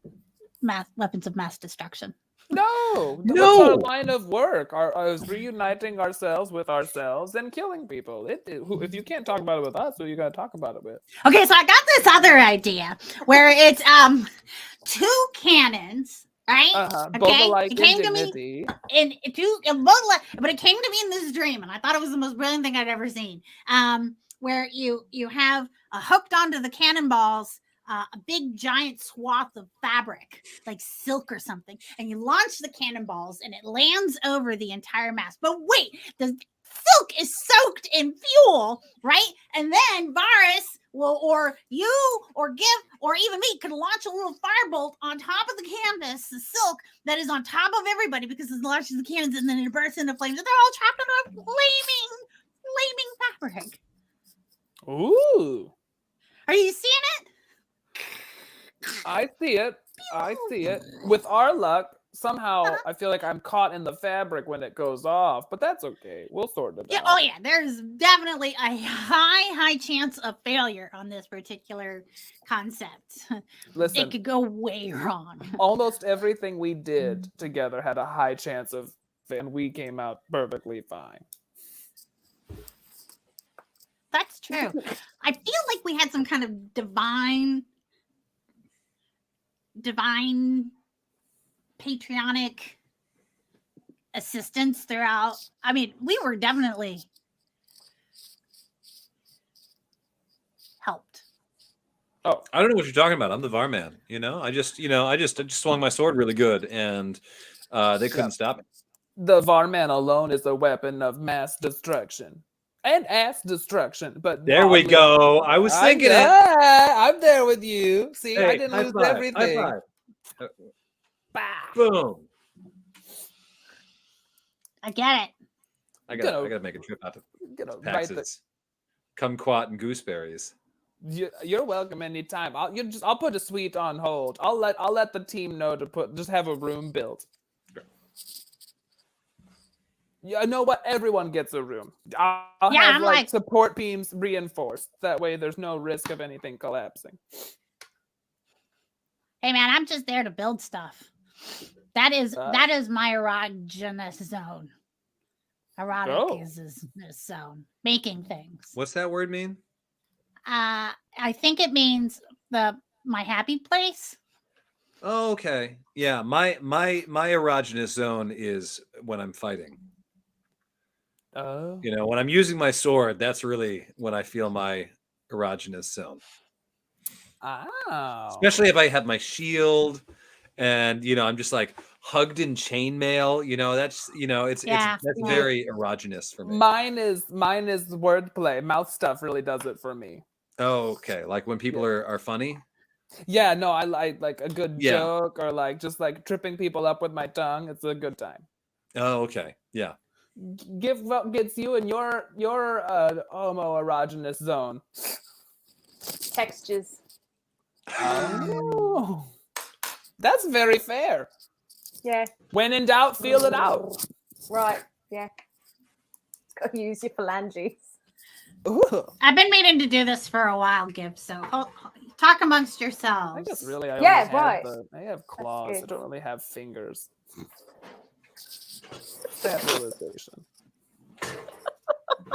weapons of mass destruction. No, that's our line of work. Is reuniting ourselves with ourselves and killing people. If you can't talk about it with us, who you got to talk about it with? Okay, so I got this other idea where it's 2 cannons, right? Both Okay, alike it came in to me dignity. but it came to me in this dream, and I thought it was the most brilliant thing I'd ever seen. Where you have hooked onto the cannonballs a big giant swath of fabric, like silk or something, and you launch the cannonballs and it lands over the entire mast. But wait, the silk is soaked in fuel, right? And then Varus or you or Gif or even me could launch a little firebolt on top of the canvas, the silk that is on top of everybody, because it launches the cannons and then it bursts into flames and they're all trapped in a flaming fabric. Ooh. Are you seeing it? I see it. I see it. With our luck, somehow I feel like I'm caught in the fabric when it goes off, but that's okay. We'll sort it out. Oh yeah, there's definitely a high chance of failure on this particular concept. Listen, it could go way wrong. Almost everything we did together had a high chance of, and we came out perfectly fine. That's true. I feel like we had some kind of divine patriotic assistance throughout. I mean, we were definitely helped. Oh, I don't know what you're talking about. I'm the VAR man. I just swung my sword really good, and they couldn't stop it. The VAR man alone is a weapon of mass destruction. And ass destruction, but there we go. I was thinking I'm there with you. See, hey, I didn't lose everything. High five. Boom. I get it. I gotta make a trip out to Pax's kumquat and gooseberries. You're welcome anytime. I'll put a suite on hold. I'll let the team know to just have a room built. You know what? Everyone gets a room. I'll have like support beams reinforced. That way there's no risk of anything collapsing. Hey man, I'm just there to build stuff. That is my erogenous zone. Erotic is this zone. Making things. What's that word mean? I think it means my happy place. Oh, okay. Yeah, my erogenous zone is when I'm fighting. Oh. When I'm using my sword, that's really when I feel my erogenous zone. Oh. Especially if I have my shield and I'm just like hugged in chainmail, that's that's very erogenous for me. Mine is wordplay. Mouth stuff really does it for me. Oh, okay. Like when people are funny? Yeah, no, I like a good joke or like just like tripping people up with my tongue. It's a good time. Oh, okay. Yeah. Give what gets you in your homoerogenous zone. Textures. Oh, that's very fair. Yeah. When in doubt, feel it out. Right. Yeah. Got to use your phalanges. Ooh. I've been meaning to do this for a while, Gibbs. So talk amongst yourselves. I guess really, I have claws. I don't really have fingers. Stabilization.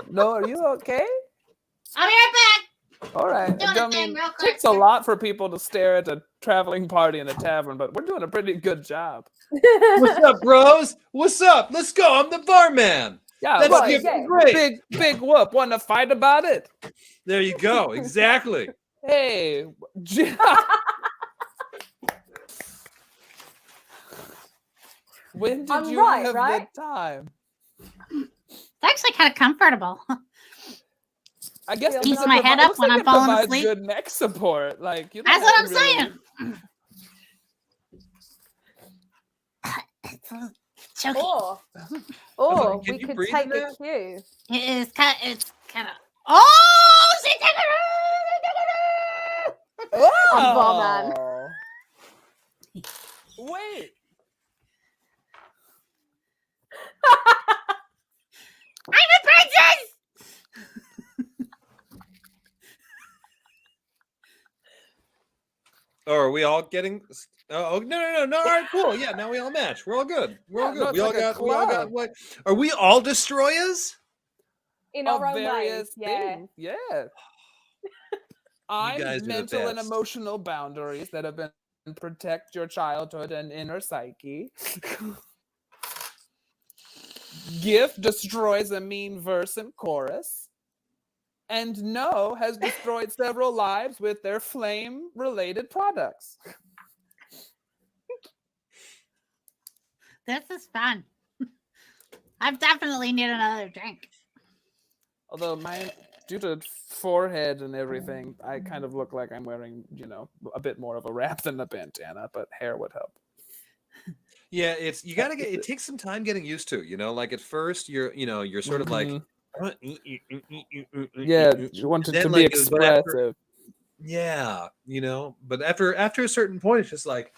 No, are you okay? I'll be right back. All right. It takes a lot for people to stare at a traveling party in a tavern, but we're doing a pretty good job. What's up, bros? What's up? Let's go. I'm the bar man. Yeah, great. Big whoop. Want to fight about it? There you go. Exactly. Hey, When did I'm you right, have right? the time? It's actually kind of comfortable. I guess Keeps because my it head it up looks when like I'm it falling provides asleep. good neck support. Like you don't That's what have I'm to really... saying. It's choky. Or Can we you could breathe take in a that? cue. It's kind of. Oh, she took it. I'm Barman. Oh! Wait. I'm a princess. Oh, are we all getting? Oh no! All right, cool. Yeah, now we all match. We're all good. We're all Yeah, good. no, it's like a We all got. club. What? Are we all destroyers? In Of our own various ways. Yeah. things. Yeah. guys are I'm the mental and best. emotional boundaries that have been protect your childhood and inner psyche. Gift destroys a mean verse and chorus. And No has destroyed several lives with their flame related products. This is fun. I definitely need another drink. Although mine, due to forehead and everything, I kind of look like I'm wearing, a bit more of a wrap than a bandana, but hair would help. Yeah, it's you gotta get. It takes some time getting used to. Like at first you're sort of like. Mhm. Yeah, you want it to be expressive. Yeah, but after a certain point, it's just like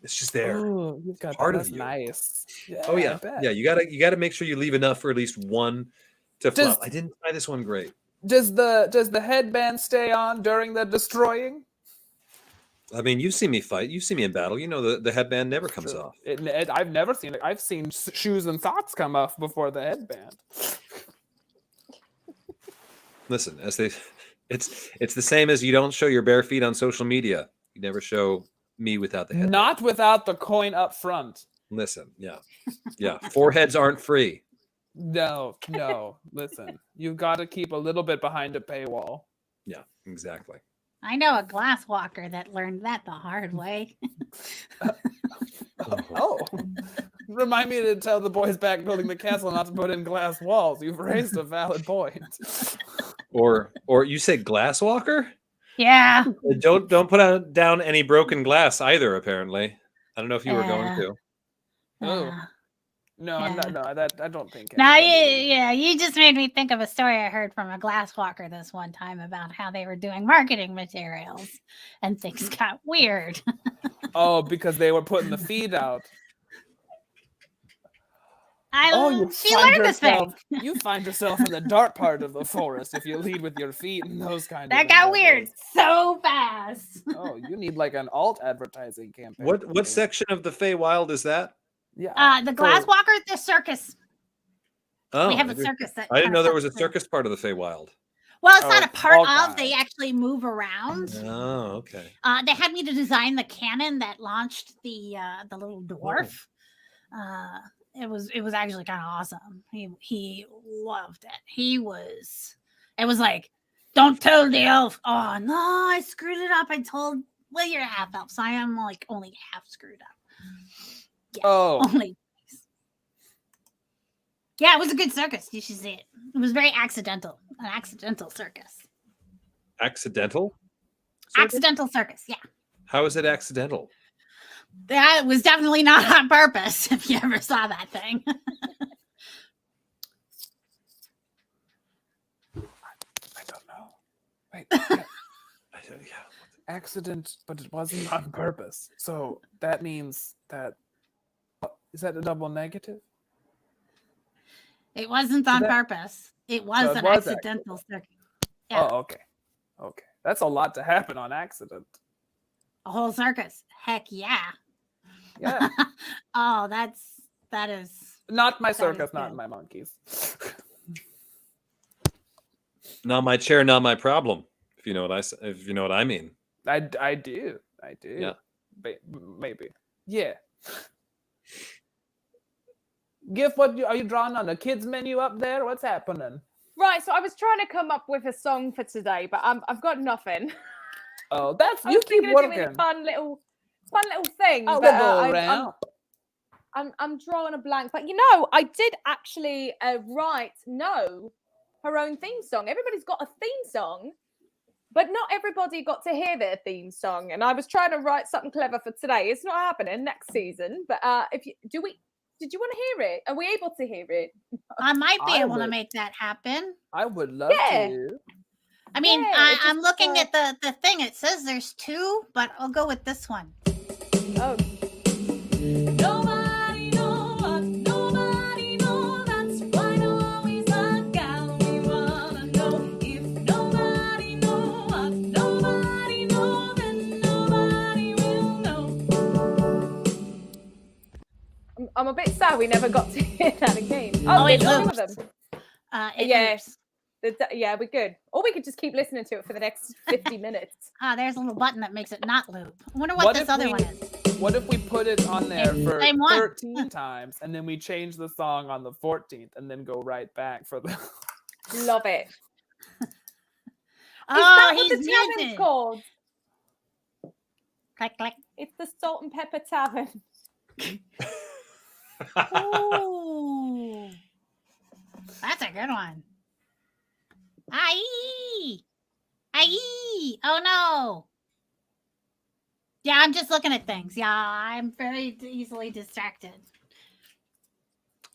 it's just there. Oh, you've got part that. of That's you. nice. Yeah, Oh I yeah, bet. yeah. You gotta make sure you leave enough for at least one to Does- flop. I didn't try this one great. Does the headband stay on during the destroying? I mean, you've seen me fight. You've seen me in battle. You know the headband never comes off. I've never seen it. I've seen shoes and socks come off before the headband. Listen, it's the same as you don't show your bare feet on social media. You never show me without the headband. Not without the coin up front. Listen, yeah. Foreheads aren't free. No. Listen, you've got to keep a little bit behind a paywall. Yeah, exactly. I know a glass walker that learned that the hard way. Oh, remind me to tell the boys back building the castle not to put in glass walls. You've raised a valid point. Or you say glass walker? Yeah. Don't put down any broken glass either. Apparently, I don't know if you were going to. Oh. No, I'm not. Yeah. No, that I don't think. No, anybody- you just made me think of a story I heard from a glass walker this one time about how they were doing marketing materials and things got weird. Oh, because they were putting the feed out. She learned this thing. You find yourself in the dark part of the forest if you lead with your feet and those kind of. That got endeavors. weird so fast. Oh, you need like an alt advertising campaign. What section of the Feywild is that? Yeah. The glass walker, the circus. Oh, We have a circus. I didn't know there was a circus part of the Feywild. Well, it's not a part all of. They kinds. actually move around. Oh, okay. They had me to design the cannon that launched the little dwarf. It was actually kind of awesome. He loved it. It was like, don't tell the elf. Oh no, I screwed it up. Well, you're half elf, so I am like only half screwed up. Yeah, only. Yeah, it was a good circus. You should see it. It was very accidental. An accidental circus. Accidental? Accidental circus, yeah. How is it accidental? That was definitely not on purpose, if you ever saw that thing. I don't know. Wait. Yeah. Accident, but it wasn't on purpose. So that means that. Is that a double negative? It wasn't on that- purpose. It was So it an was accidental circus. Yeah. Oh, okay. Okay. That's a lot to happen on accident. A whole circus. Heck yeah. Yeah. Oh, that is. Not my That is circus, not good. my monkeys. Not my chair, not my problem. If you know what I mean. I do. Yeah. Maybe. Yeah. Gift, are you drawing on the kids menu up there? What's happening? Right, so I was trying to come up with a song for today, but I've got nothing. Oh, that's I you was keep thinking of doing working. a fun little thing. A but, little I'm- ramp. I'm drawing a blank. But I did actually write her own theme song. Everybody's got a theme song, but not everybody got to hear their theme song. And I was trying to write something clever for today. It's not happening next season. But did you want to hear it? Are we able to hear it? I might be able to make that happen. I would love to. I mean, Yeah, I'm looking at the thing. It says there's 2, but I'll go with this one. Oh. Nobody know what, nobody know. That's why I always look out. We wanna know if nobody know what, nobody know, then nobody will know. I'm a bit sad we never got to hear that again. Oh, it there's one of loops. them. Yes. Yeah, we're good. Or we could just keep listening to it for the next 50 minutes. There's a little button that makes it not loop. I wonder what this other one is. What if we put it on there for Same one. 13 times and then we change the song on the 14th and then go right back for the Love it. Is Oh, that what he's the tavern's muted. called? Click, click. It's the Salt and Pepper Tavern. Ooh. That's a good one. Aye. Aye. Oh, no. Yeah, I'm just looking at things. Yeah, I'm very easily distracted.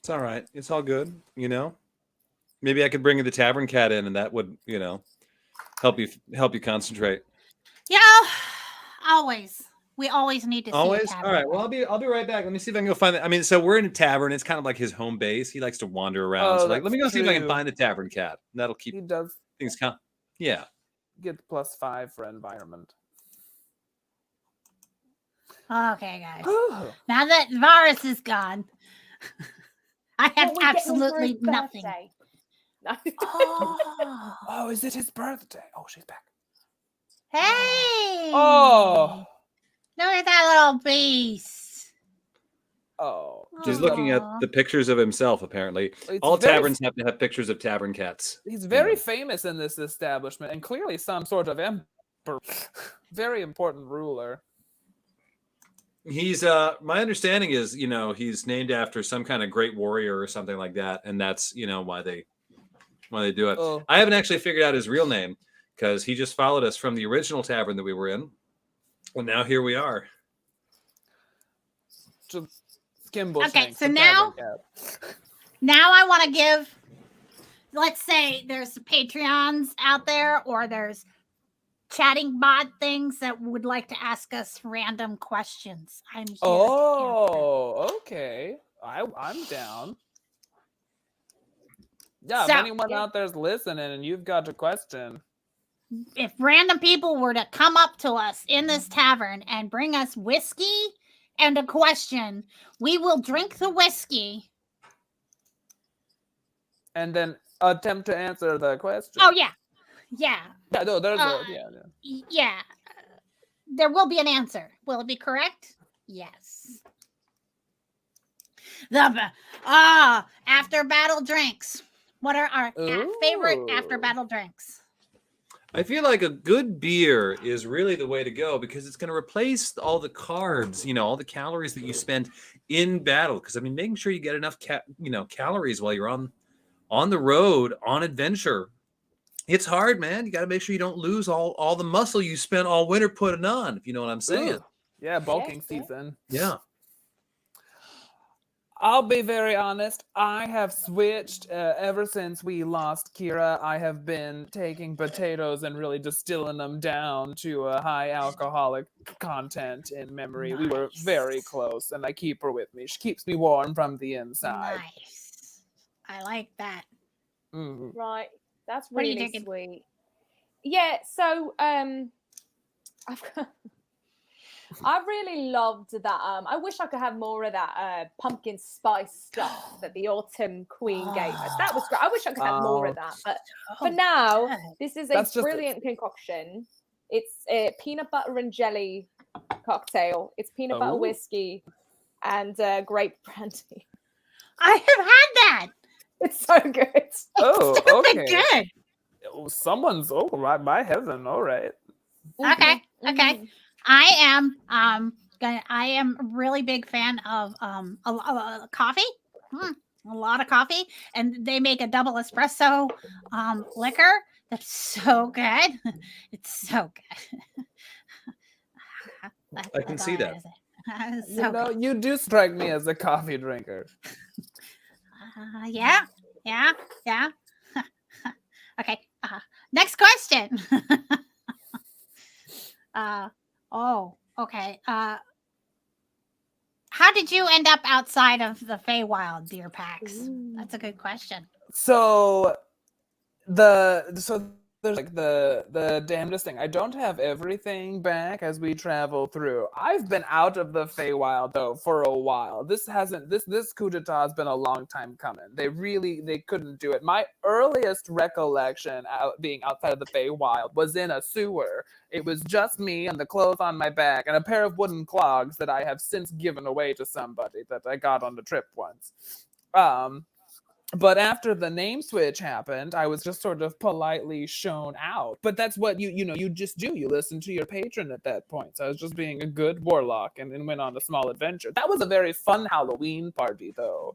It's all right. It's all good. Maybe I could bring the tavern cat in, and that would help you concentrate. Yeah, always. We always need to see Always. a tavern. All right. Well, I'll be right back. Let me see if I can go find it. I mean, so we're in a tavern. It's kind of like his home base. He likes to wander around. So let me go see if I can true. find the tavern cat. That'll keep He does things calm. Yeah. get +5 for environment. Okay, guys. Now that Varus is gone, I have What are we getting for absolutely his nothing. birthday? No. Oh, Oh, is it his birthday? Oh, she's back. hey! Oh. Look at that little beast. Oh. He's looking at Aw. the pictures of himself, apparently. It's All very- taverns have to have pictures of tavern cats. He's very famous in this establishment and clearly some sort of emperor. Very important ruler. He's my understanding is, he's named after some kind of great warrior or something like that, and that's, why they do it. Oh. I haven't actually figured out his real name because he just followed us from the original tavern that we were in. Well, now here we are. Just Kimball Okay, Shanks, so the now- tavern cat. Now I want to give, let's say there's Patreons out there or there's chatting bot things that would like to ask us random questions. I'm here to answer. Oh, okay. I'm down. Yeah, So- if anyone out there's listening and you've got a question, If random people were to come up to us in this tavern and bring us whiskey and a question, we will drink the whiskey. and then attempt to answer the question. Oh, yeah. Yeah. Yeah, no, there's Uh, yeah. Yeah. There will be an answer. Will it be correct? Yes. After battle drinks. What are our favorite after Ooh. battle drinks? I feel like a good beer is really the way to go because it's going to replace all the carbs, all the calories that you spend in battle. Because making sure you get enough, calories while you're on the road on adventure. It's hard, man. You got to make sure you don't lose all the muscle you spent all winter putting on. If you know what I'm saying. Ooh. Yeah, bulking yeah. season. Yeah. I'll be very honest. I have switched ever since we lost Kira. I have been taking potatoes and really distilling them down to a high alcoholic content in memory. We were very Nice. close, and I keep her with me. She keeps me warm from the inside. Nice. I like that. Mhm. Right. That's What are you really drinking? sweet. Yeah, so I really loved that. I wish I could have more of that pumpkin spice stuff that the Autumn Queen gave us. That was great. I wish I could have more of that. But for now, good. this is That's a just brilliant concoction. It's a peanut butter and jelly cocktail. It's peanut butter Oh. whiskey and grape brandy. I have had that. It's so good. Oh, Stupid okay. good. Oh, someone's by heaven. All right. Okay. Okay. Mhm. I am I am a really big fan of coffee. A lot of coffee, and they make a double espresso liquor that's so good. It's so good. I can see that. It's You so know, good. you do strike me as a coffee drinker. Yeah, yeah, yeah. Okay. Next question. Okay. How did you end up outside of the Feywild beer packs? That's a good question. So there's like the damnedest thing. I don't have everything back as we travel through. I've been out of the Feywild though for a while. This coup d'etat has been a long time coming. They couldn't do it. My earliest recollection being outside of the Feywild was in a sewer. It was just me and the clothes on my back and a pair of wooden clogs that I have since given away to somebody that I got on the trip once. But after the name switch happened, I was just sort of politely shown out. But that's what you just do. You listen to your patron at that point. So I was just being a good warlock and went on a small adventure. That was a very fun Halloween party, though.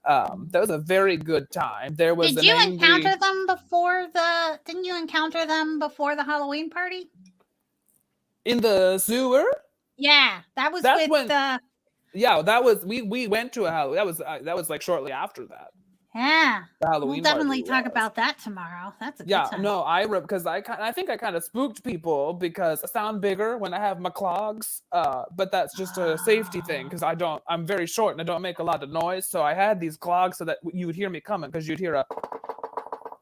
That was a very good time. There was Did an you angry... encounter them before the? Didn't you encounter them before the Halloween party? in the sewer? Yeah, that was That's with when- the. Yeah, that was we went to a Halloween. That was like shortly after that. Yeah, The we'll Halloween definitely party talk was. about that tomorrow. That's a good Yeah, time. no, because I think I kind of spooked people because I sound bigger when I have my clogs. But that's just a safety thing because I'm very short and I don't make a lot of noise. So I had these clogs so that you would hear me coming because you'd hear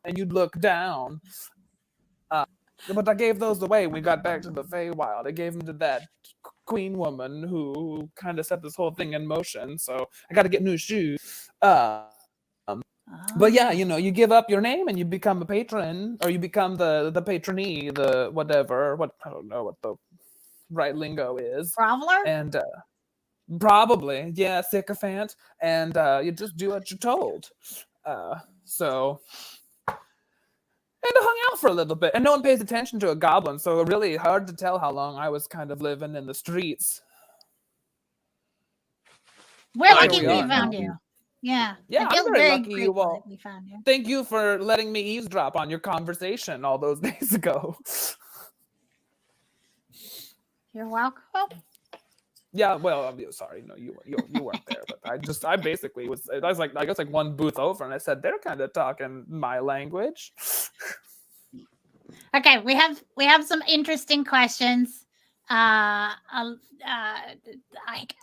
and you'd look down. But I gave those away when we got back to the Feywild. I gave them to that queen woman who kind of set this whole thing in motion. So I got to get new shoes. But yeah, you give up your name and you become a patron, or you become the patronee, the whatever. I don't know what the right lingo is. Groveler? And probably, yeah, sycophant. And you just do what you're told. So. And I hung out for a little bit, and no one pays attention to a goblin, so really hard to tell how long I was kind of living in the streets. We're Here lucky we we are. found you. Yeah. Yeah, I I'm feel very lucky you grateful all- that we found you. Thank you for letting me eavesdrop on your conversation all those days ago. You're welcome. Yeah, well, I'm sorry, no, you weren't there, but I basically was. I was like, I guess like one booth over, and I said they're kind of talking my language. Okay, we have some interesting questions. Like,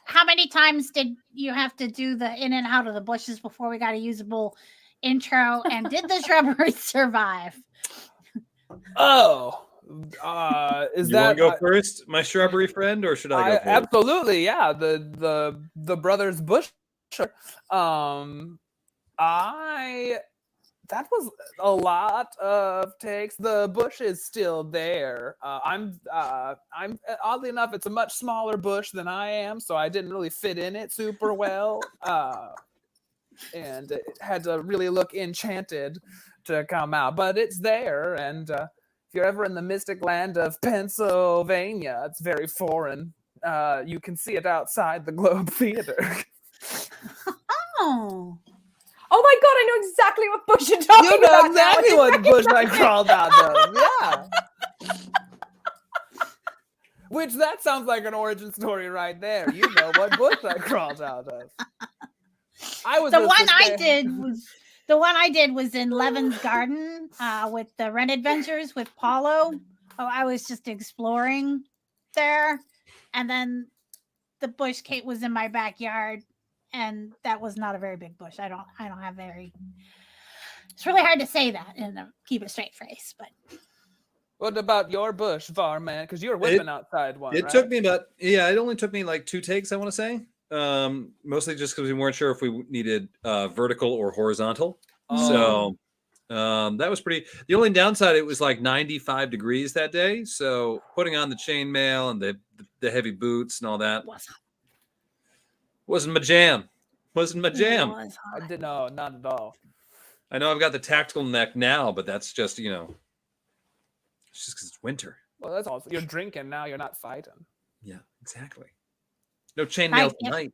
how many times did you have to do the in and out of the bushes before we got a usable intro? And did the shrubbery survive? Oh, is You that want to go first, my shrubbery friend, or should I go first? absolutely, yeah. The brothers Bush. That was a lot of takes. The bush is still there. I'm oddly enough, it's a much smaller bush than I am, so I didn't really fit in it super well. And it had to really look enchanted to come out, but it's there. And if you're ever in the mystic land of Pennsylvania, it's very foreign. You can see it outside the Globe Theater. Oh. Oh my god, I know exactly what bush you're talking You know about. exactly now. what bush I crawled out of. Yeah. Which that sounds like an origin story right there. You know what bush I crawled out of. I was The one I did was in Levin's garden with the Ren Adventures with Paulo. Oh, I was just exploring there, and then the bush Kate was in my backyard, and that was not a very big bush. I don't have very. It's really hard to say that and keep a straight face, but. What about your bush, Varman? Because you were whipping outside one. It right? took me it only took me like 2 takes, I want to say. Mostly just because we weren't sure if we needed vertical or horizontal. So that was pretty. The only downside, it was like 95 degrees that day. So putting on the chainmail and the heavy boots and all that wasn't my jam. Wasn't my jam. I didn't know, not at all. I know I've got the tactical neck now, but that's just, it's just because it's winter. Well, that's also you're drinking now. You're not fighting. Yeah, exactly. No chainmail Right, yep. tonight.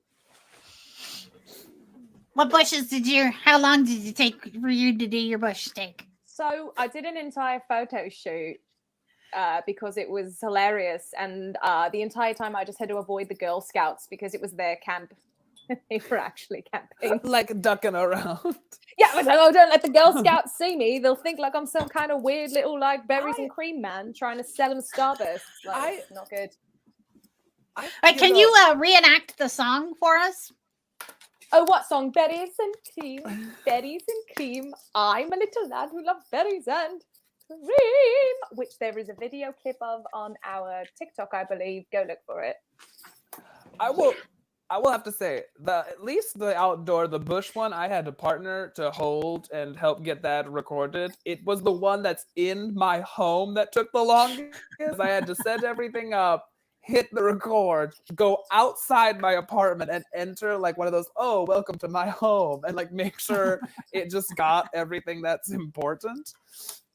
What bushes how long did it take for you to do your bush steak? So I did an entire photo shoot because it was hilarious, and the entire time I just had to avoid the Girl Scouts because it was their camp. They were actually camping. Like ducking around. Yeah, I was like, oh, don't let the Girl Scouts see me. They'll think like I'm some kind of weird little like berries and cream man trying to sell them Starbursts. Like, it's not good. Wait, can you reenact the song for us? Oh, what song? Berries and cream, berries and cream. I'm a little lad who loves berries and cream, which there is a video clip of on our TikTok, I believe. Go look for it. I will have to say at least the bush one, I had a partner to hold and help get that recorded. It was the one that's in my home that took the longest. I had to set everything up, hit the record, go outside my apartment and enter like one of those, oh, welcome to my home, and like make sure it just got everything that's important.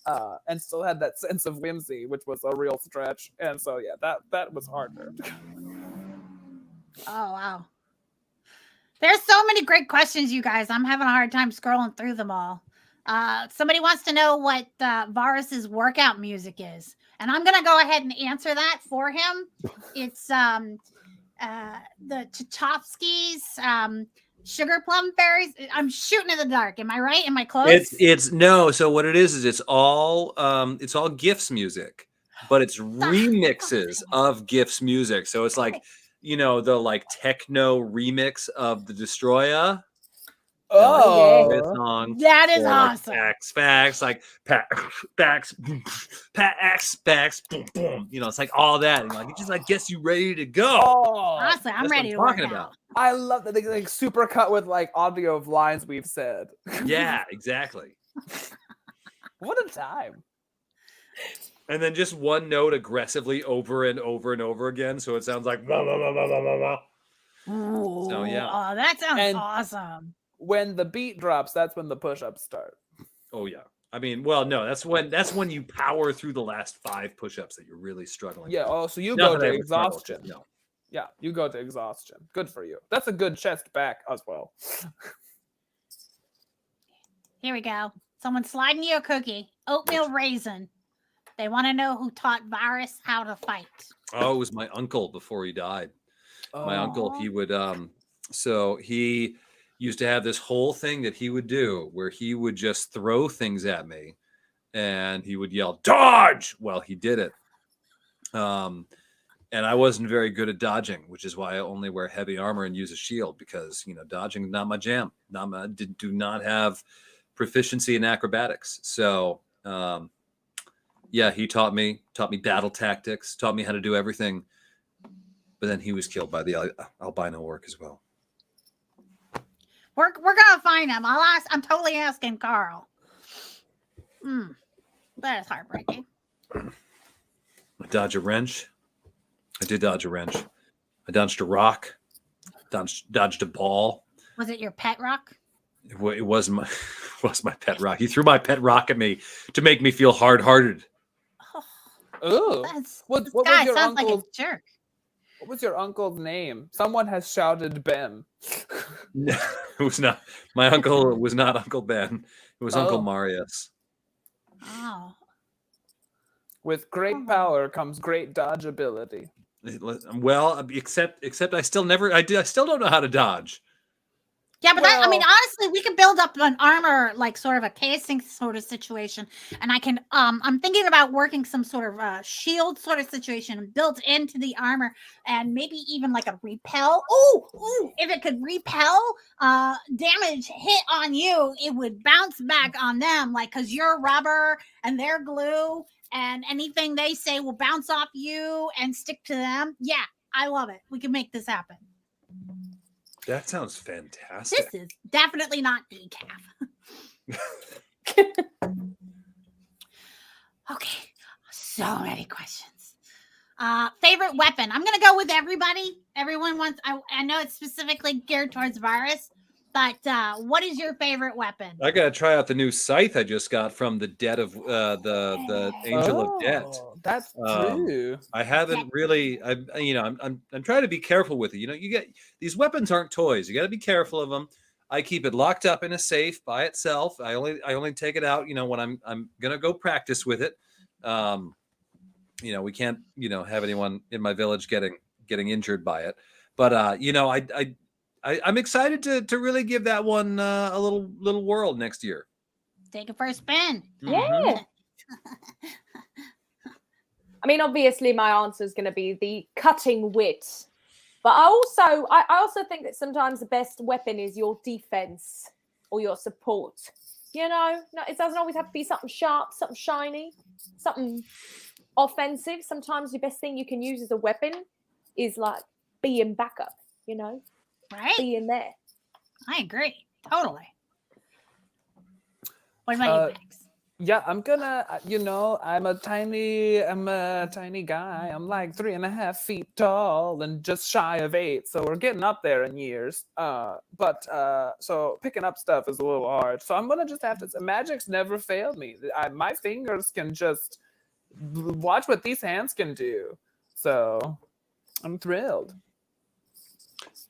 And still had that sense of whimsy, which was a real stretch. And so yeah, that was harder. Oh, wow. There's so many great questions, you guys. I'm having a hard time scrolling through them all. Somebody wants to know what Varus's workout music is. And I'm going to go ahead and answer that for him. It's the Tchaikovsky's Sugar Plum Fairies. I'm shooting in the dark. Am I right? Am I close? It's no. So what it is it's all GIFs music, but it's remixes of GIFs music. So it's like, you know, the like techno remix of the Destroyer. Oh, Song, that is awesome. awesome. Facts, like facts, boom, boom. You know, it's like all that. And like it just like gets you ready to go. Honestly, I'm That's ready to what I'm work talking out. about. I love that they like super cut with like audio of lines we've said. Yeah, exactly. What a time. And then just one note aggressively over and over and over again, so it sounds like blah, blah, blah, blah, blah, blah, blah. So yeah. Oh, that sounds And awesome. when the beat drops, that's when the push-ups start. Oh yeah. I mean, well, no, that's when you power through the last 5 push-ups that you're really struggling. Yeah. with. Oh, so you Not go that I to ever struggled, exhaustion. No. Yeah, you go to exhaustion. Good for you. That's a good chest back as well. Here we go. Someone's sliding you a cookie. Oatmeal raisin. They want to know who taught Varus how to fight. Oh, it was my uncle before he died. My uncle, he would so he used to have this whole thing that he would do where he would just throw things at me and he would yell dodge while he did it. And I wasn't very good at dodging, which is why I only wear heavy armor and use a shield, because you know dodging is not my jam. Do not have proficiency in acrobatics. So yeah, he taught me battle tactics, taught me how to do everything. But then he was killed by the albino orc as well. We're gonna find him. I'm totally asking Carl. That is heartbreaking. I dodged a wrench. I did dodge a wrench. I dodged a rock. Dodged a ball. Was it your pet rock? It was my pet rock. He threw my pet rock at me to make me feel hard-hearted. Oh, What was guy your sounds like a uncle's? jerk. What was your uncle's name? Someone has shouted Ben. No, it was not my uncle. It was not Uncle Ben. It was Uncle Marius. Oh. With great power comes great dodge ability. Well, except I still don't know how to dodge. Yeah, but I mean, honestly, we could build up an armor, like sort of a casing sort of situation. And I can, I'm thinking about working some sort of shield sort of situation built into the armor, and maybe even like a repel. Ooh, if it could repel damage hit on you, it would bounce back on them, like, because you're rubber and they're glue, and anything they say will bounce off you and stick to them. Yeah, I love it. We can make this happen. That sounds fantastic. This is definitely not decaf. Okay, so many questions. Favorite weapon? I'm gonna go with everybody. Everyone wants. I know it's specifically geared towards Varus, but what is your favorite weapon? I gotta try out the new scythe I just got from the Dead of the Angel of Death. That's Um, true. I haven't really. I'm trying to be careful with it. You get these weapons aren't toys. You got to be careful of them. I keep it locked up in a safe by itself. I only take it out, when I'm gonna go practice with it. We can't, have anyone in my village getting injured by it. But I'm excited to really give that one a little whirl next year. Take it for a spin. Yeah. I mean, obviously, my answer is going to be the cutting wit, but I also think that sometimes the best weapon is your defense or your support. No, it doesn't always have to be something sharp, something shiny, something offensive. Sometimes the best thing you can use as a weapon is like being backup. Right? Being there. I agree. Totally. What about you, Max? Yeah, I'm gonna. I'm a tiny guy. I'm like 3.5 feet tall and just shy of 8. So we're getting up there in years. So picking up stuff is a little hard. So I'm gonna just have to. Magic's never failed me. My fingers can just watch what these hands can do. So I'm thrilled.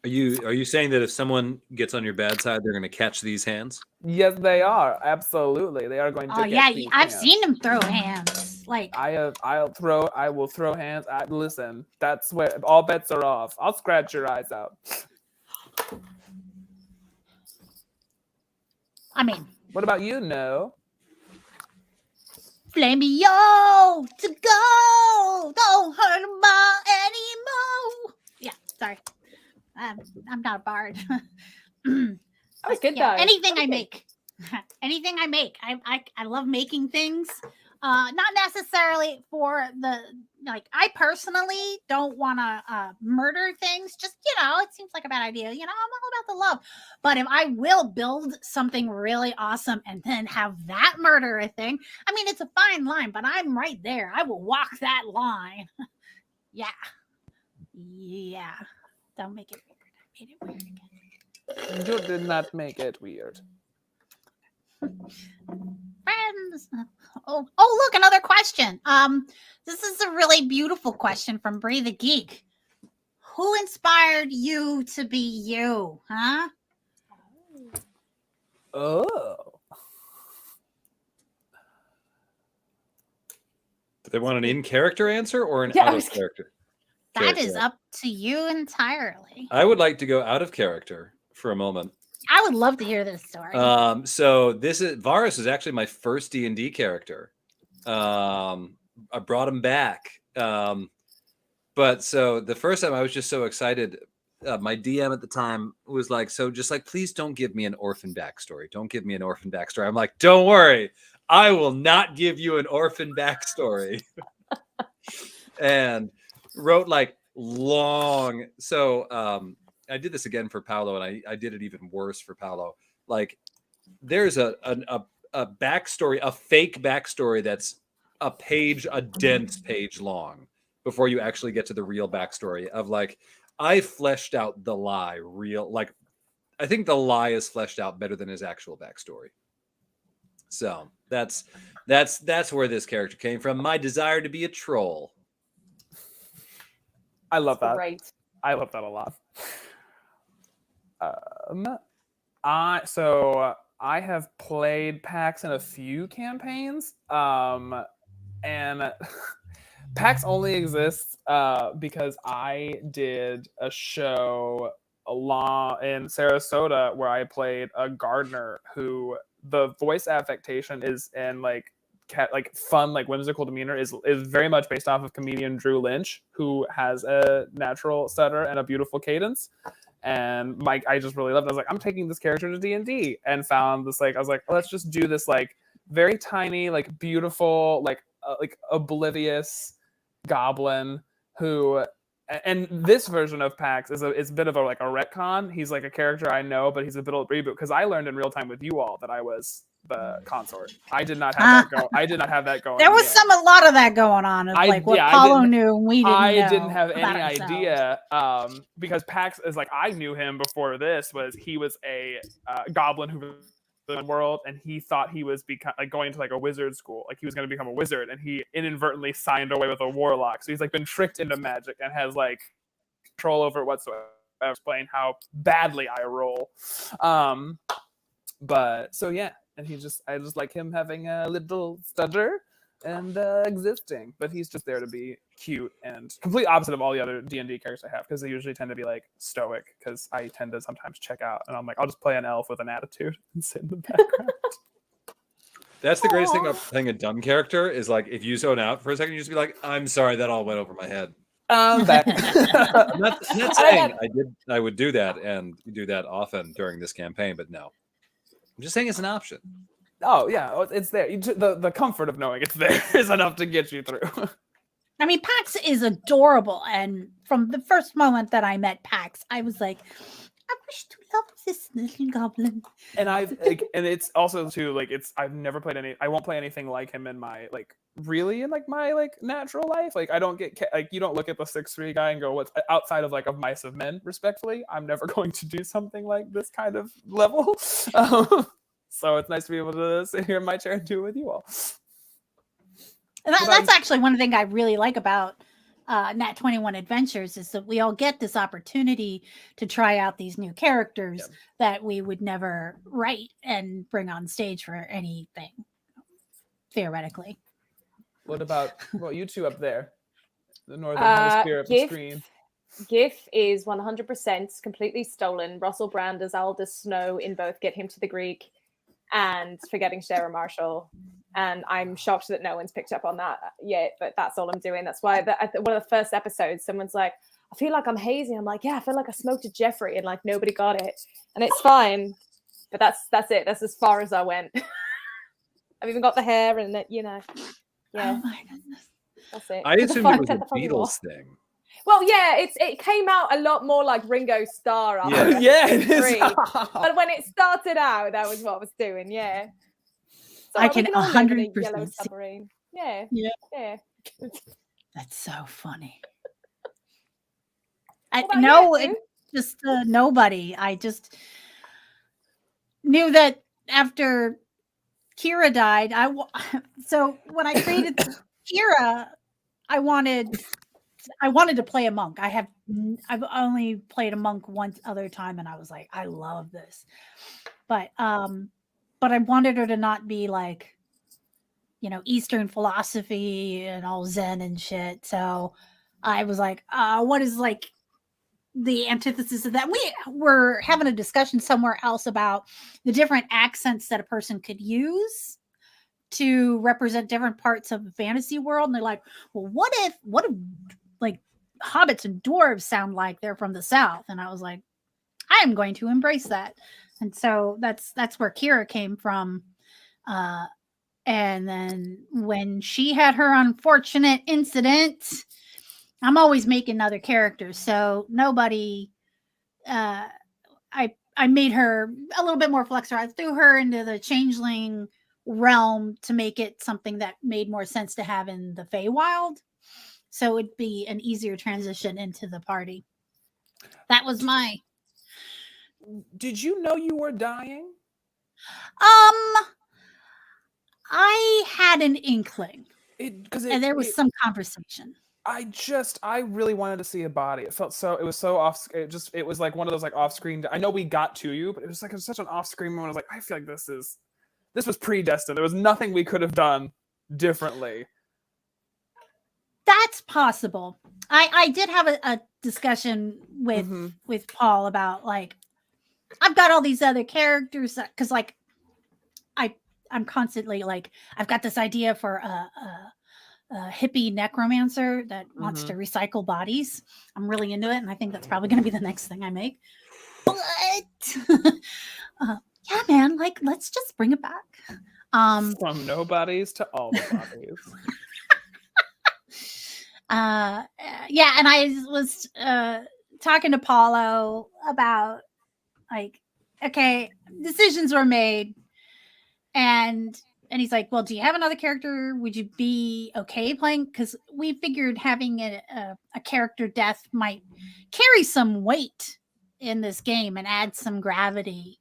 Are you saying that if someone gets on your bad side, they're going to catch these hands? Yes, they are. Absolutely, they are going to. Oh yeah, I've seen him throw hands. Like I will throw hands. Listen, that's where all bets are off. I'll scratch your eyes out. I mean, What about you, No? Flamio to go. Don't hurt him anymore. Yeah, sorry. I'm not a bard. That was good though. Anything I make. Anything I make. I love making things. Not necessarily for I personally don't want to murder things. Just, it seems like a bad idea. I'm all about the love. But if I will build something really awesome and then have that murder a thing, I mean, it's a fine line, but I'm right there. I will walk that line. Yeah. Don't make it weird. I made it weird again. You did not make it weird. Friends. Oh, look, another question. This is a really beautiful question from Bree the Geek. Who inspired you to be you? Huh? Oh. Do they want an in-character answer or an Yeah, out-of-character? That is up to you entirely. I would like to go out of character for a moment. I would love to hear this story. So Varus is actually my first D&D character. I brought him back. But so the first time I was just so excited. My DM at the time was like, please don't give me an orphan backstory. Don't give me an orphan backstory. I'm like, don't worry. I will not give you an orphan backstory. And wrote long. So I did this again for Paolo, and I did it even worse for Paolo. There's a backstory, a fake backstory that's a dense page long before you actually get to the real backstory of I fleshed out the lie I think the lie is fleshed out better than his actual backstory. So that's where this character came from. My desire to be a troll. I love that. Great. I love that a lot. I have played PAX in a few campaigns, and PAX only exists because I did a show in Sarasota where I played a gardener who the voice affectation is and fun, whimsical demeanor is very much based off of comedian Drew Lynch, who has a natural stutter and a beautiful cadence. And I just really loved it. I was like, I'm taking this character to D&D, and found this I was like, let's just do this very tiny, beautiful, oblivious goblin who. And this version of Pax is a bit of a retcon. He's a character I know, but he's a bit of a reboot because I learned in real time with you all that I was the consort. I did not have that go. I did not have that going. There was a lot of that going on. Of what Paulo knew, and we didn't. I didn't have any idea because Pax is I knew him before this. He was a goblin who the world, and he thought he was like going to like a wizard school, like he was going to become a wizard, and he inadvertently signed away with a warlock. So he's like been tricked into magic and has like control over it whatsoever. Explain how badly I roll. But so yeah, and I just like him having a little stutter and existing, but he's just there to be cute and complete opposite of all the other D&D characters I have, because they usually tend to be like stoic, because I tend to sometimes check out and I'm like, I'll just play an elf with an attitude and sit in the background. That's the greatest thing about playing a dumb character is like if you zone out for a second, you just be like, I'm sorry, that all went over my head. Back. I'm not saying I would do that and do that often during this campaign, but no. I'm just saying it's an option. Oh yeah, it's there. The comfort of knowing it's there is enough to get you through. I mean, Pax is adorable, and from the first moment that I met Pax, I was like, I wish to love this little goblin. And and it's also too like I've never played I won't play anything like him in my my natural life. Like I don't get like, you don't look at the 6'3" guy and go, what's outside of like of Mice of Men, respectfully. I'm never going to do something like this kind of level. So it's nice to be able to sit here in my chair and do it with you all. And that's actually one thing I really like about Nat21 Adventures, is that we all get this opportunity to try out these new characters that we would never write and bring on stage for anything, theoretically. What about you two up there? The Northern Hemisphere of the screen. GIF is 100% completely stolen. Russell Brand as Aldous Snow in both Get Him to the Greek and Forgetting Sarah Marshall. And I'm shocked that no one's picked up on that yet, but that's all I'm doing. That's why one of the first episodes, someone's like, I feel like I'm hazy. I'm like, yeah, I feel like I smoked a Jeffrey, and like nobody got it. And it's fine. But that's it. That's as far as I went. I've even got the hair and it, Yeah. Oh my goodness. That's it. I assumed it was a Beatles thing. Well, yeah, it came out a lot more like Ringo Starr after it is. 3. But when it started out, that was what I was doing, yeah. So I can 100% Yellow Submarine. Yeah. That's so funny. Just nobody. I just knew that after Kira died, so when I created Kira, I wanted to play a monk. I've only played a monk once other time, and I was like, I love this. But I wanted her to not be like, Eastern philosophy and all Zen and shit. So I was like, what is like the antithesis of that? We were having a discussion somewhere else about the different accents that a person could use to represent different parts of the fantasy world. And they're like, well, what if like hobbits and dwarves sound like they're from the South? And I was like, I am going to embrace that. And so that's where Kira came from. And then when she had her unfortunate incident, I'm always making other characters. So nobody, I made her a little bit more flexible. I threw her into the changeling realm to make it something that made more sense to have in the Feywild. So it'd be an easier transition into the party. That was my. Did you know you were dying? I had an inkling, and there was some conversation. I really wanted to see a body. It was so off. It was like one of those like off-screen. I know we got to you, but it was such an off-screen moment. I was like, I feel like this was predestined. There was nothing we could have done differently. That's possible. I did have a discussion with Paul about like, I've got all these other characters because like I'm constantly like, I've got this idea for a hippie necromancer that wants to recycle bodies. I'm really into it, and I think that's probably going to be the next thing I make. But yeah, man, like let's just bring it back. From no bodies to all the bodies. Yeah, and I was talking to Paulo about like, okay, decisions were made, and he's like, well, do you have another character? Would you be okay playing? Because we figured having a character death might carry some weight in this game and add some gravity.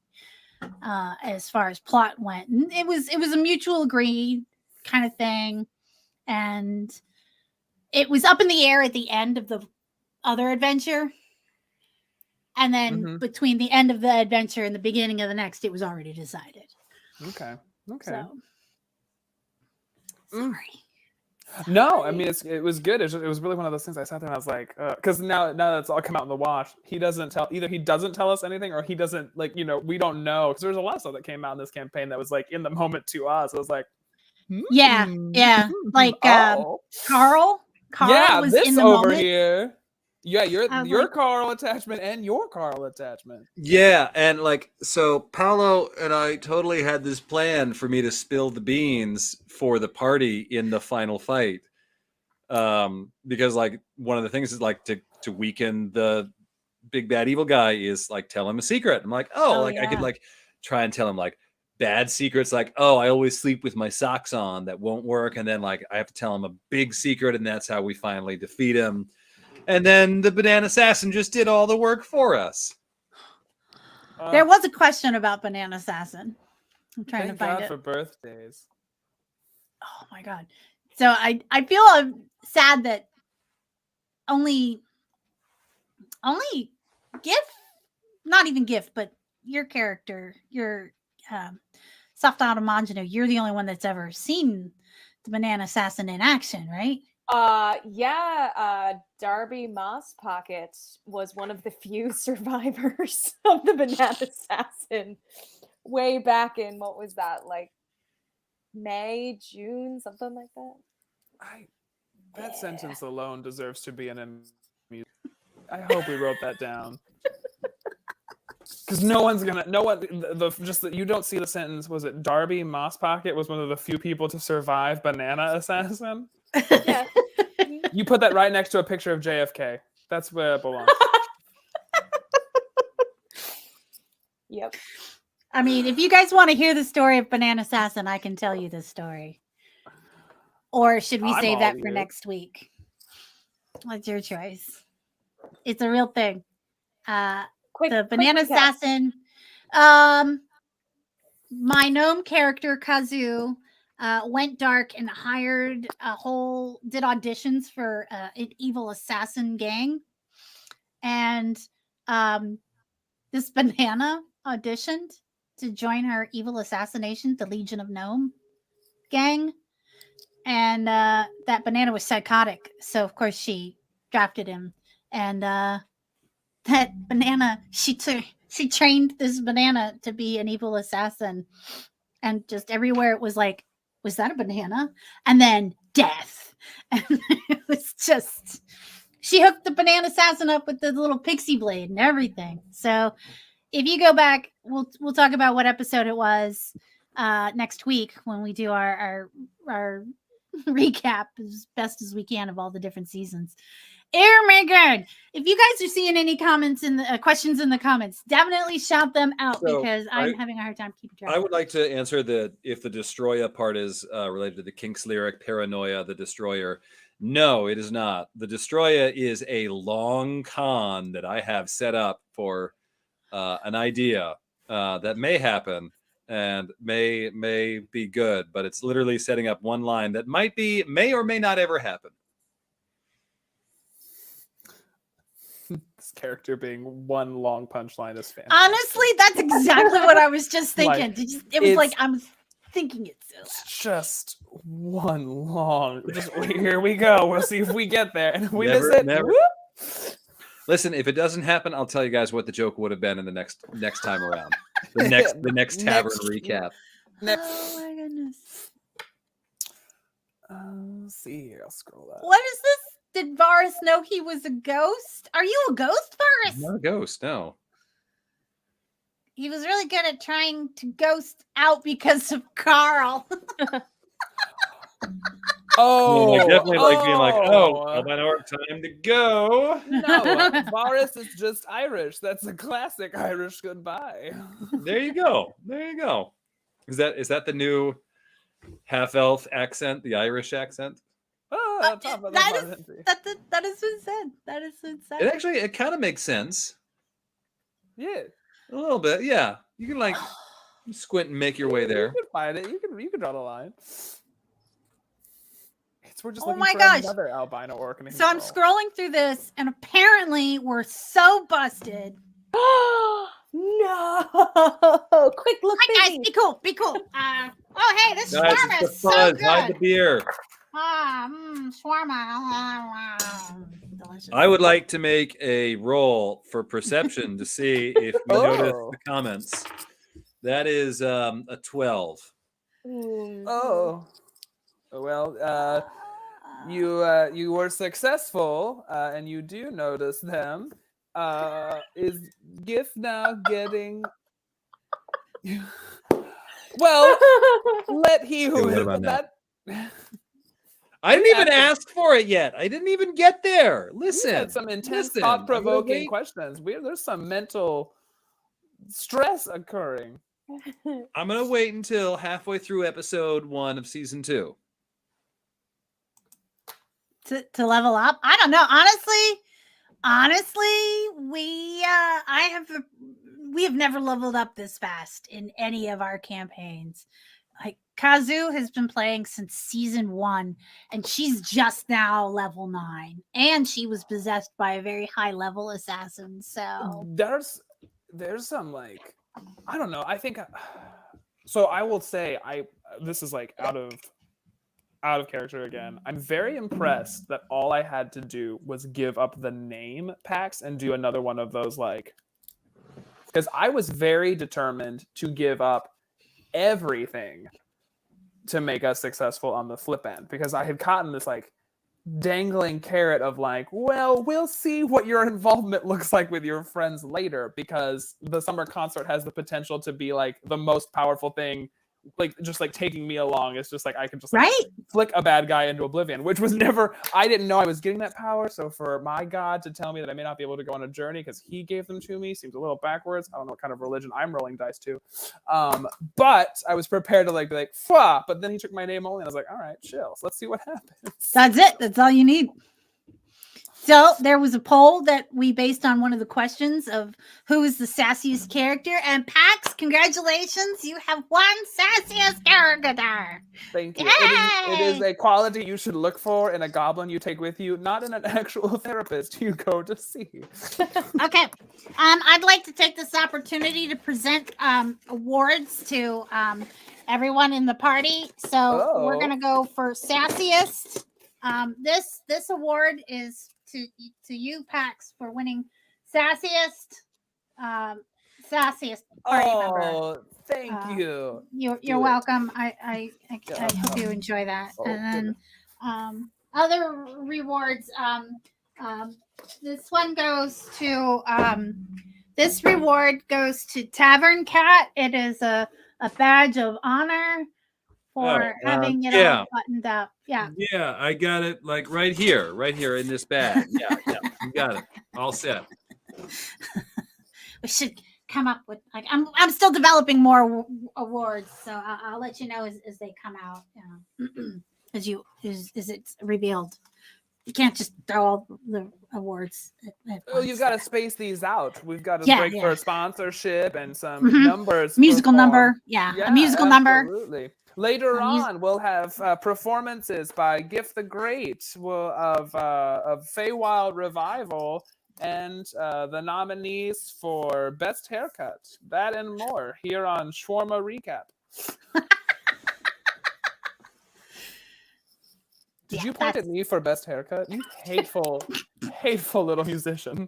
as far as plot went. And it was a mutual agree kind of thing, and it was up in the air at the end of the other adventure. And then Mhm. between the end of the adventure and the beginning of the next, it was already decided. Okay. So Mm. sorry. No, I mean it was good. It was really one of those things. I sat there and I was like, because now that it's all come out in the wash, he doesn't tell us anything, or he doesn't we don't know, because there's a lot of stuff that came out in this campaign that was like in the moment to us. I was like, Yeah, like oh. Carl Yeah, was this in the over moment. here. Yeah, your I was like- Carl attachment and your Carl attachment. Yeah, and like so Paolo and I totally had this plan for me to spill the beans for the party in the final fight. Because like one of the things is like to weaken the big bad evil guy is like tell him a secret. I'm like, I could yeah. like try and tell him like bad secrets, like, oh, I always sleep with my socks on. That won't work. And then like I have to tell him a big secret, and that's how we finally defeat him. And then the banana assassin just did all the work for us. There was a question about Banana Assassin. I'm trying Thank to find God it. for birthdays. Oh my god. So I feel sad that only GIF, not even GIF, but your character, your Soft Automagino, you're the only one that's ever seen the Banana Assassin in action, right? Darby Moss Pocket was one of the few survivors of the Banana Assassin way back in, what was that, like May, June, something like that. That sentence alone deserves to be an I hope we wrote that down. Because you don't see the sentence. Was it Darby Moss Pocket was one of the few people to survive Banana Assassin? Yeah. You put that right next to a picture of JFK. That's where it belongs. Yep. I mean, if you guys want to hear the story of Banana Assassin, I can tell you the story. Or should we I'm save all that for ears. next week? What's your choice? It's a real thing. The Banana recap. Assassin. My gnome character Kazu went dark and did auditions for an evil assassin gang, and this banana auditioned to join her evil assassination, the Legion of Gnome gang, and that banana was psychotic, so of course she drafted him, and that banana she trained this banana to be an evil assassin, and just everywhere it was like, was that a banana? And then death. And it was just, she hooked the banana assassin up with the little pixie blade and everything. So if you go back, we'll talk about what episode it was next week when we do our recap as best as we can of all the different seasons. Oh my god! If you guys are seeing any comments in the questions in the comments, definitely shout them out, So, because I'm having a hard time keeping track. I would like to answer if the Destroya part is related to the Kinks lyric Paranoia, the Destroyer. No, it is not. The Destroya is a long con that I have set up for an idea that may happen and may be good, but it's literally setting up one line that may or may not ever happen. This character being one long punchline is fantastic. Honestly, that's exactly what I was just thinking. It was like I'm thinking it. It's just one long. Here we go. We'll see if we get there, and if we miss it. Never. Whoop. Listen, if it doesn't happen, I'll tell you guys what the joke would have been in the next time around. The next tavern recap. Oh my goodness! Let's see here. I'll scroll up. What is this? Did Varus know he was a ghost? Are you a ghost, Varus? Not a ghost, no. He was really good at trying to ghost out because of Carl. Oh, like definitely like being like, time to go. No, Varus is just Irish. That's a classic Irish goodbye. There you go. Is that the new half elf accent, the Irish accent? That is been said. That is been said. It kind of makes sense. Yeah. A little bit, yeah. You can like Squint and make your way You there. can find it. You can draw the line. We're just Oh looking my for gosh. another albino orc named So I'm Pearl. scrolling through this, and apparently we're so busted. No! Quick, look Hi guys, busy. be cool, be cool. Oh hey, this Guys, shawarma it's is the so fuzz. Hide the good. beer. Shawarma. Delicious. I would like to make a roll for perception to see if we notice Oh. the comments. That is a 12. Oh. Well, you were successful, and you do notice them. Is GIF now getting? Well, let he who what about that. I didn't even ask for it yet. I didn't even get there. We Listen. had some intense, listen. I'm gonna thought-provoking wait. questions. There's some mental stress occurring. I'm going to wait until halfway through episode 1 of season 2. To level up. I don't know. Honestly, we have never leveled up this fast in any of our campaigns. Like Kazu has been playing since season 1, and she's just now level 9, and she was possessed by a very high level assassin. So There's some like, I don't know. I think so. I will say this is like out of character again. I'm very impressed that all I had to do was give up the name Pax and do another one of those, like, because I was very determined to give up everything to make us successful on the flip end, because I had gotten this like dangling carrot of like, well, we'll see what your involvement looks like with your friends later, because the summer concert has the potential to be like the most powerful thing, like just like taking me along. It's just like I can just like right. flick a bad guy into oblivion, which was never, I didn't know I was getting that power. So for my god to tell me that I may not be able to go on a journey because he gave them to me seems a little backwards. I don't know what kind of religion I'm rolling dice to. But I was prepared to like be like, Fwah! But then he took my name only and I was like, all right, chill. So let's see what happens. That's it. That's all you need. So there was a poll that we based on one of the questions of who is the sassiest character, and Pax, congratulations, you have won sassiest character. Thank you. It is a quality you should look for in a goblin you take with you, not in an actual therapist you go to see. Okay. I'd like to take this opportunity to present awards to everyone in the party. So we're gonna go for sassiest. This award is to you, Pax, for winning sassiest party member. Oh, thank you. You're welcome. I hope you enjoy that. Oh, And then other rewards. This one goes to this reward goes to Tavern Cat. It is a badge of honor for having it all buttoned up. Yeah. Yeah, I got it like right here in this bag. Yeah, you got it. All set. We should come up with like I'm still developing more awards, so I'll let you know as they come out. As it's revealed. You can't just throw all the awards at Oh, you've got to space these out. We've got to break for a sponsorship and some numbers. Musical number. Yeah, A musical number. Absolutely. Later on, we'll have performances by Gift the Great of Feywild Revival and the nominees for Best Haircut. That and more here on Shawarma Recap. Did you point at me for best haircut? You hateful, hateful little musician.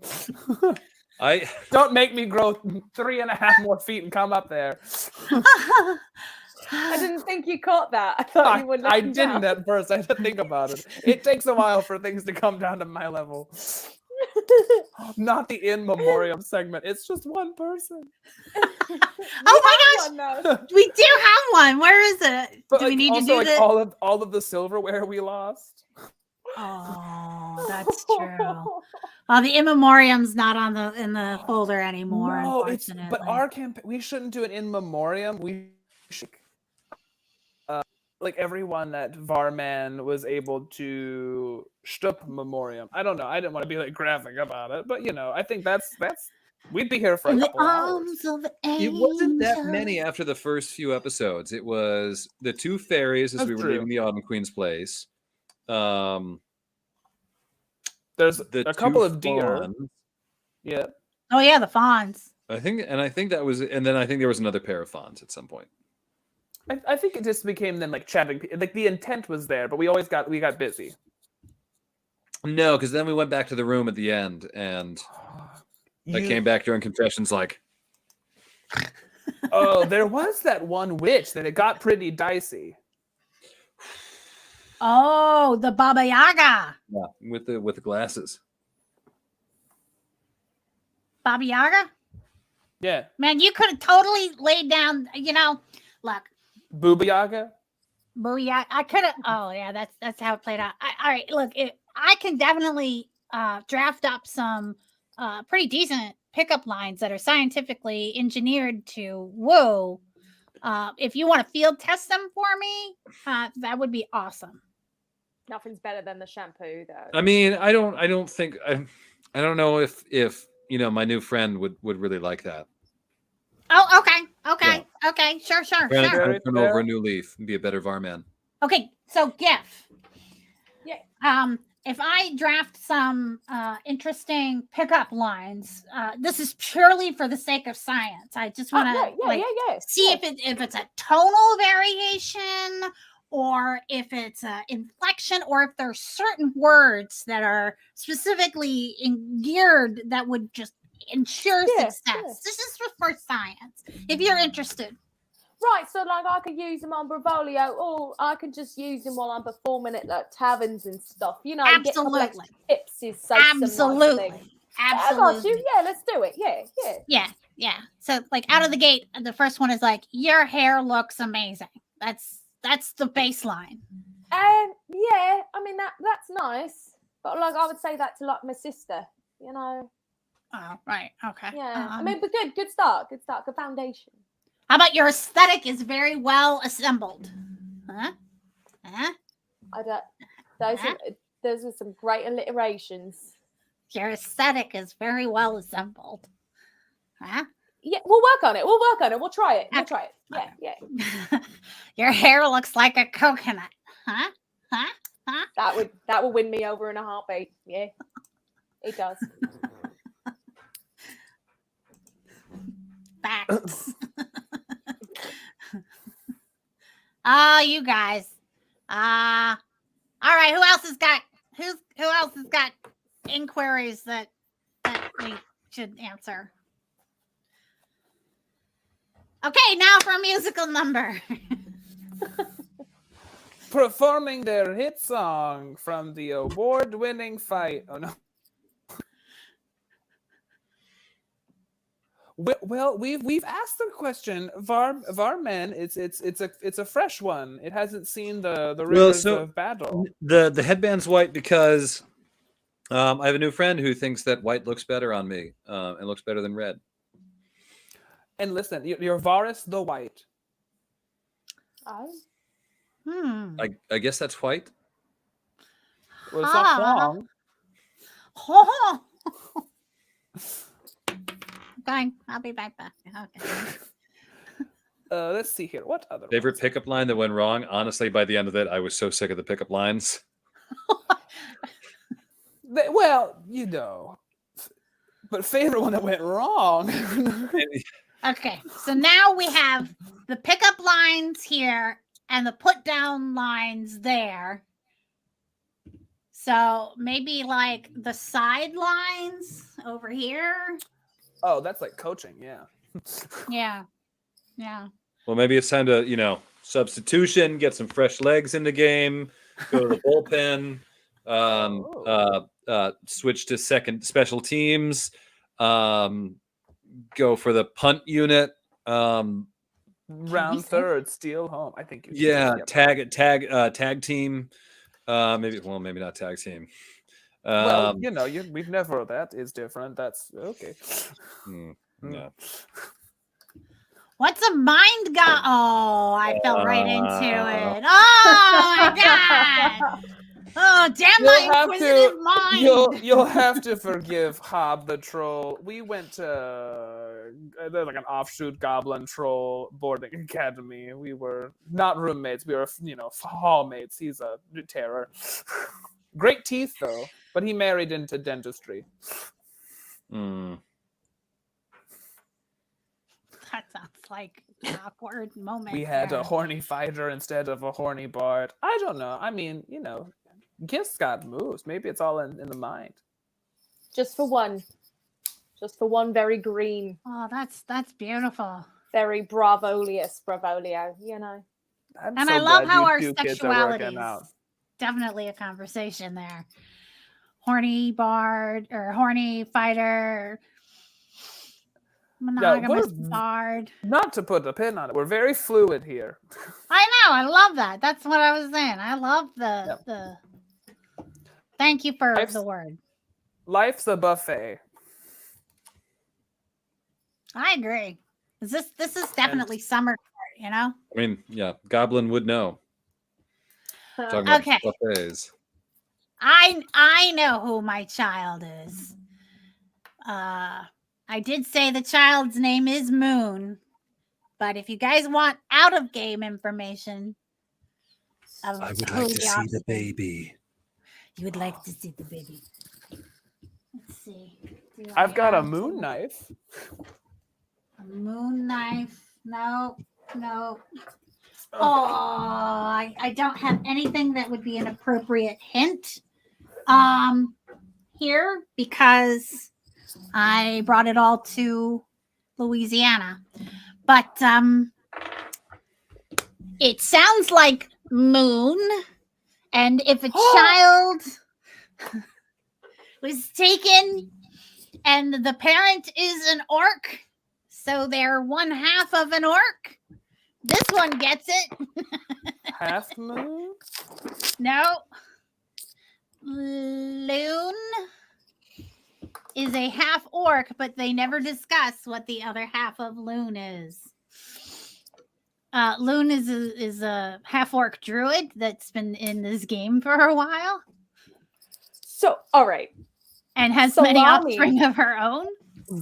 I don't make me grow 3.5 more feet and come up there. I didn't think you caught that. I thought you would. I didn't at first. I had to think about it. It takes a while for things to come down to my level. Not the in memoriam segment. It's just one person. Oh my gosh, we do have one. Where is it? But do we need also, to do all of the silverware we lost? Oh, that's true. The in memoriam's not on in the folder anymore. No, unfortunately. but our campaign, we shouldn't do an in memoriam. We should, like everyone that Varman was able to stup memoriam. I don't know. I didn't want to be like graphic about it, but I think that's We'd be here for a In the couple hours. arms of It wasn't that angels. many after the first few episodes. It was the two fairies as That's we were true. leaving the Autumn Queen's place. There's The a couple two of deer. fawns. Yeah. Oh yeah, the fawns. I think that was, and then I think there was another pair of fawns at some point. I think it just became then like chatting. Like the intent was there, but we got busy. No, because then we went back to the room at the end, and I You- came back during confessions like, Oh, there was that one witch that it got pretty dicey. Oh, the Baba Yaga. yeah, with the glasses. Baba Yaga? Yeah. Man, you could have totally laid down, look, Booba Yaga. Booyah. I could have. Oh, yeah, that's how it played out. All right, look, I can definitely draft up some pretty decent pickup lines that are scientifically engineered to woo. If you want to field test them for me, that would be awesome. Nothing's better than the shampoo, though. I mean, I don't think I don't know if my new friend would really like that. Oh, okay, sure. Trying Very to turn over fair. a new leaf and be a better Varman. Okay, so GIF. Yeah. If I draft some interesting pickup lines, this is purely for the sake of science. I just want to yeah. see if it's a tonal variation, or if it's an inflection, or if there's certain words that are specifically geared that would just ensure Yeah, success. yeah. This is for science. If you're interested. Right, so like I could use them on Bravolio, or I could just use them while I'm performing at like taverns and stuff. You know, get a couple extra Absolutely. tipsies, say some nice things. Absolutely. I got you. Absolutely. Yeah, let's do it. Yeah. Yeah. So like out of the gate, the first one is like, your hair looks amazing. That's the baseline. Yeah, I mean that's nice. But like I would say that to like my sister, you know. Oh, right. Okay. Yeah. I mean, but good start. Good foundation. How about your aesthetic is very well assembled? Huh? I don't those are some great alliterations. Your aesthetic is very well assembled. Huh? Yeah, we'll work on it. We'll try it. Yeah. Your hair looks like a coconut. Huh? That will win me over in a heartbeat. Yeah. It does. Facts. Oh, you guys. All right. Who else has got inquiries that we should answer? Okay, now for a musical number. Performing their hit song from the award-winning fight. Oh no. Well, we've asked the question. Varman, it's a fresh one. It hasn't seen the rivers of battle. The headband's white because I have a new friend who thinks that white looks better on me and looks better than red. And listen, you're Varus the White. Oh. I guess that's white. Well, it's not wrong. Okay, I'll be back. Okay. Let's see here. What other Favorite ones? pickup line that went wrong? Honestly, by the end of it, I was so sick of the pickup lines. Well, you know, but favorite one that went wrong. Okay, so now we have the pickup lines here and the put down lines there. So maybe like the sidelines over here. Oh, that's like coaching, yeah. Yeah. Well, maybe it's time to, substitution, get some fresh legs in the game, go to the bullpen, switch to second special teams, go for the punt unit. Round third, steal home. I think you. Tag team. Maybe not tag team. Well, we've never. That is different. That's okay. Yeah. What's a mind Oh, I fell right into it. Oh my god. Oh, damn my inquisitive mind! You'll have to forgive Hob the troll. We went to there's like an offshoot goblin troll boarding academy. We were not roommates. We were hall mates. He's a terror. Great teeth though, but he married into dentistry. Mm. That sounds like an awkward moment. We had there. a horny fighter instead of a horny bard. I don't know. I mean, gifts got moves. Maybe it's all in the mind. Just for one. Just for one very green, Oh, that's beautiful. very Bravolio. I'm And so I love glad how you our two kids are sexuality working is out. definitely a conversation there. Horny bard or horny fighter, monogamous we're- bard. Not to put a pin on it, we're very fluid here. I know. I love that. That's what I was saying. I love the. Thank you for Life's- the word. Life's a buffet. I agree. This is definitely summer, you know. I mean, yeah, Goblin would know. Talking about Okay. buffets. I know who my child is. I did say the child's name is Moon, but if you guys want out of game information, of I would who like to see the offspring- baby. You would like to see the baby. Let's see. Do I I've got a have moon knife. A moon knife. No. Oh, I don't have anything that would be an appropriate hint here because I brought it all to Louisiana. But it sounds like moon, and if a child was taken and the parent is an orc, so they're one half of an orc, this one gets it. Half moon? No. Loon is a half orc, but they never discuss what the other half of Loon is. Loon is a half orc druid that's been in this game for a while So, all right. and has many Salami. offspring of her own.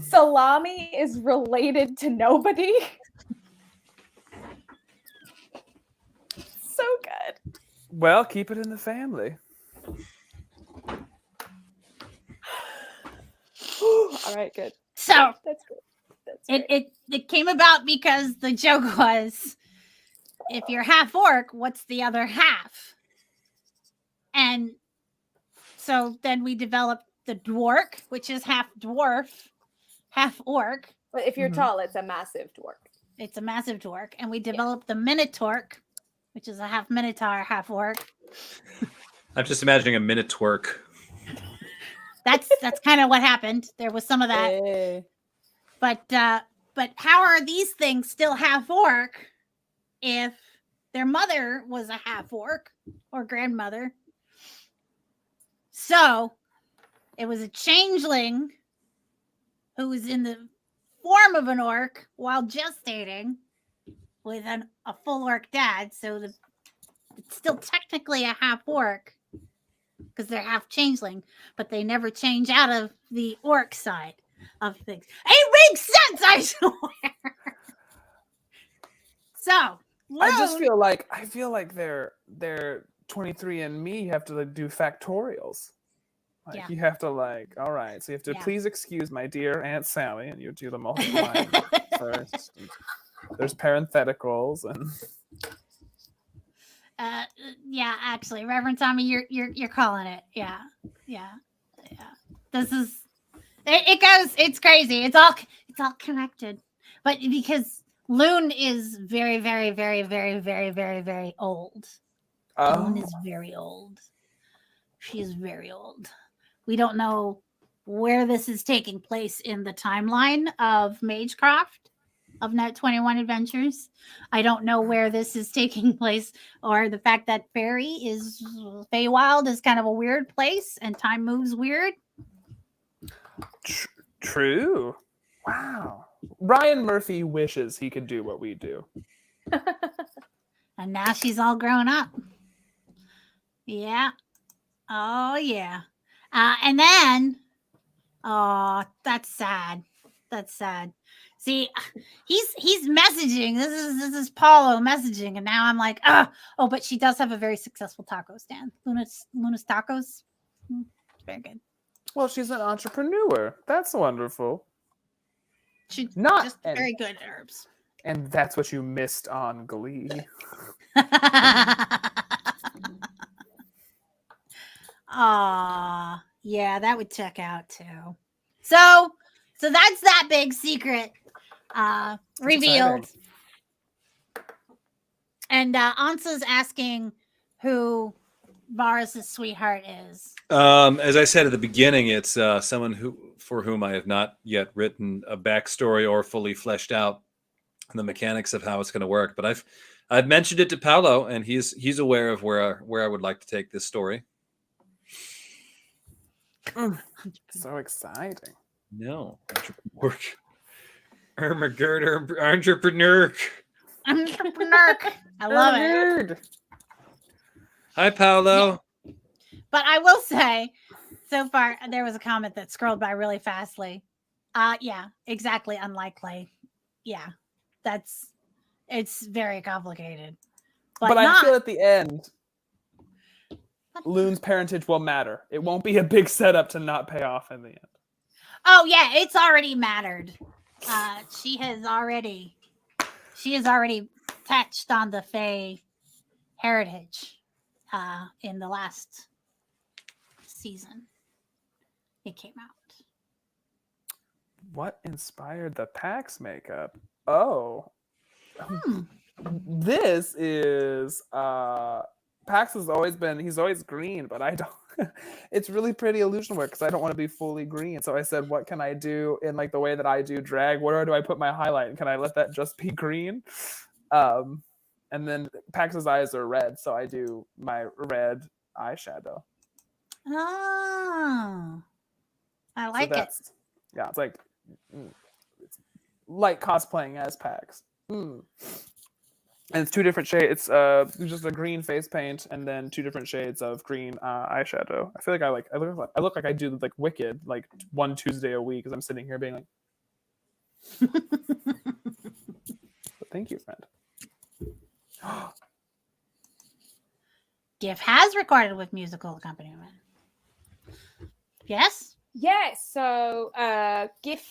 Salami is related to nobody. So good. Well, keep it in the family. All right, good. So That's good. That's great. it came about because the joke was, if you're half orc, what's the other half? And so then we developed the dwarf, which is half dwarf, half orc. But if you're Mhm. tall, it's a massive dwarf. It's a massive dwarf. And we developed the minotaur, which is a half minotaur, half orc. I'm just imagining a minute twerk. That's kind of what happened. There was some of that. Hey. But how are these things still half orc if their mother was a half orc or grandmother? So it was a changeling who was in the form of an orc while gestating with a full orc dad. So it's still technically a half orc because they're half changeling, but they never change out of the orc side of things. It makes sense, I swear. So I feel like they're 23andMe. You have to do factorials. Like Yeah. you have to all right. So you have to Yeah. please excuse my dear Aunt Sally, and you do the multiplying first. And there's parentheticals and yeah, actually, Reverend Tommy, you're calling it. Yeah. This is it goes. It's crazy. It's all connected, but because Loon is very, very, very, very, very, very, very old. Loon is very old. She is very old. We don't know where this is taking place in the timeline of Magecraft, of Nat21 Adventures. I don't know where this is taking place, or the fact that Feywild is kind of a weird place and time moves weird. True. Wow. Ryan Murphy wishes he could do what we do. And now she's all grown up. Yeah. Oh yeah. And then, oh, that's sad. That's sad. See, he's messaging. This is Paulo messaging, and now I'm like, oh, but she does have a very successful taco stand. Luna's Tacos. Very good. Well, she's an entrepreneur. That's wonderful. She Not just and, very good at herbs. and that's what you missed on Glee. Aw, yeah, that would check out too. So that's that big secret revealed. exciting. And Ansa's asking who Varys' sweetheart is. As I said at the beginning, it's someone for whom I have not yet written a backstory or fully fleshed out the mechanics of how it's going to work. But I've mentioned it to Paolo, and he's aware of where I would like to take this story. So exciting. No, entrepreneur. Entrepreneur. Entrepreneur. I love it. Nerd. Hi, Paolo. But I will say, so far there was a comment that scrolled by really fastly. Yeah, exactly. Unlikely. Yeah, it's very complicated. But I not, feel at the end, Loon's parentage will matter. It won't be a big setup to not pay off in the end. oh yeah, it's already mattered. She has already touched on the Fey heritage in the last season it came out. What inspired the Pax makeup? Oh. This is Pax has always been, he's always green, but I don't it's really pretty illusion work because I don't want to be fully green. So I said, what can I do in like the way that I do drag? Where do I put my highlight? Can I let that just be green? And then Pax's eyes are red, so I do my red eyeshadow. Oh, I like it. Yeah, it's like it's like cosplaying as Pax. And it's two different shades. It's just a green face paint and then two different shades of green eyeshadow. I feel like I look like I do like Wicked like one Tuesday a week as I'm sitting here being like. But thank you, friend. GIF has recorded with musical accompaniment. Yes. Yeah, so GIF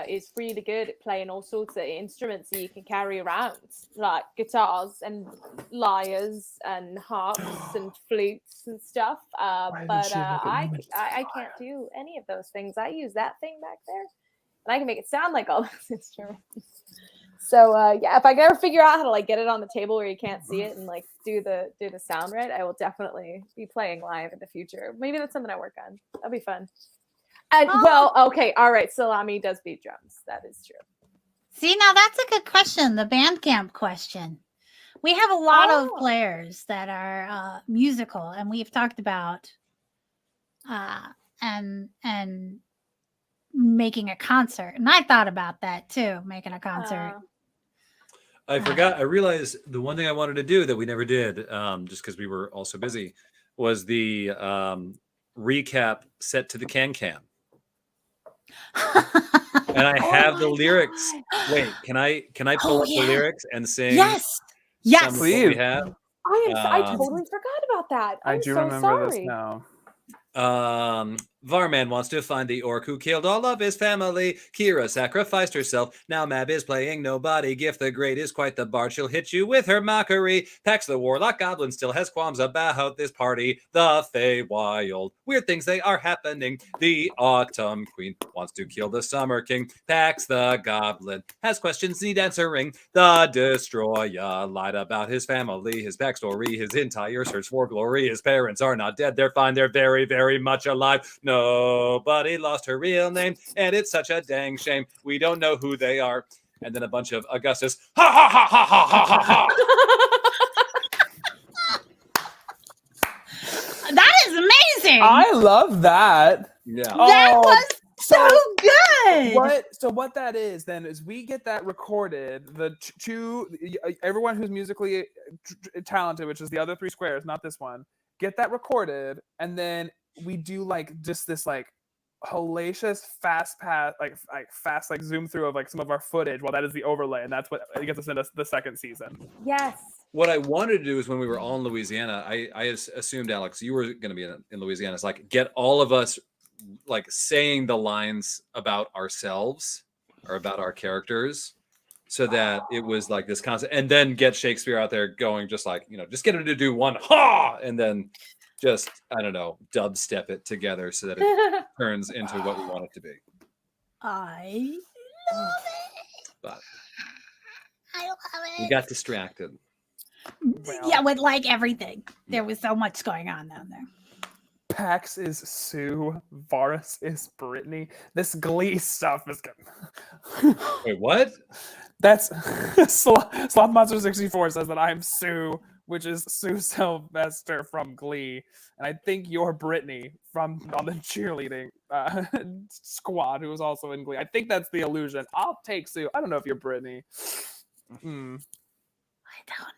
is really good at playing all sorts of instruments that you can carry around, like guitars and lyres and harps and flutes and stuff. But I can't do any of those things. I use that thing back there, and I can make it sound like all those instruments. So yeah, if I can ever figure out how to like get it on the table where you can't see it and like do the sound right, I will definitely be playing live in the future. Maybe that's something I work on. That'll be fun. And well, okay, all right. Salami does beat drums. That is true. See, now that's a good question. The Bandcamp question. We have a lot of players that are musical, and we've talked about and making a concert. And I thought about that too, making a concert. I forgot. I realized the one thing I wanted to do that we never did, just because we were all so busy, was the recap set to the can. And I have the lyrics. Wait, can I pull up the lyrics and sing? Yes, some of what we have? I totally forgot about that. I I'm do so remember sorry. this now. Varman wants to find the orc who killed all of his family. Kira sacrificed herself. Now Mab is playing nobody. Gif the Great is quite the bard. She'll hit you with her mockery. Pax the Warlock Goblin still has qualms about this party. The Feywild. Weird things, they are happening. The Autumn Queen wants to kill the Summer King. Pax the Goblin has questions need answering. The Destroyer lied about his family, his backstory, his entire search for glory. His parents are not dead. They're fine. They're very, very much alive. Nobody lost her real name, and it's such a dang shame. We don't know who they are. And then a bunch of Augustus. Ha ha ha ha ha ha ha. That is amazing. I love that. Yeah. That was so good. What that is then is we get that recorded. The everyone who's musically talented, which is the other three squares, not this one, get that recorded, and then we do like just this like hellacious fast zoom through of like some of our footage while that is the overlay, and that's what gets us into the second season. Yes. What I wanted to do is when we were all in Louisiana, I assumed, Alex, you were going to be in Louisiana. It's like get all of us like saying the lines about ourselves or about our characters, so that it was like this concept, and then get Shakespeare out there going just like, just get him to do one ha, and then just, I don't know, dubstep it together so that it turns into what we want it to be. I love it. But I love it. we got distracted. Yeah, with like everything. There was so much going on down there. Pax is Sue, Varus is Brittany. This Glee stuff is good. Wait, what? That's Sloth Monster 64 says that I'm Sue, which is Sue Sylvester from Glee, and I think you're Brittany on the cheerleading squad, who was also in Glee. I think that's the illusion. I'll take Sue. I don't know if you're Brittany. I don't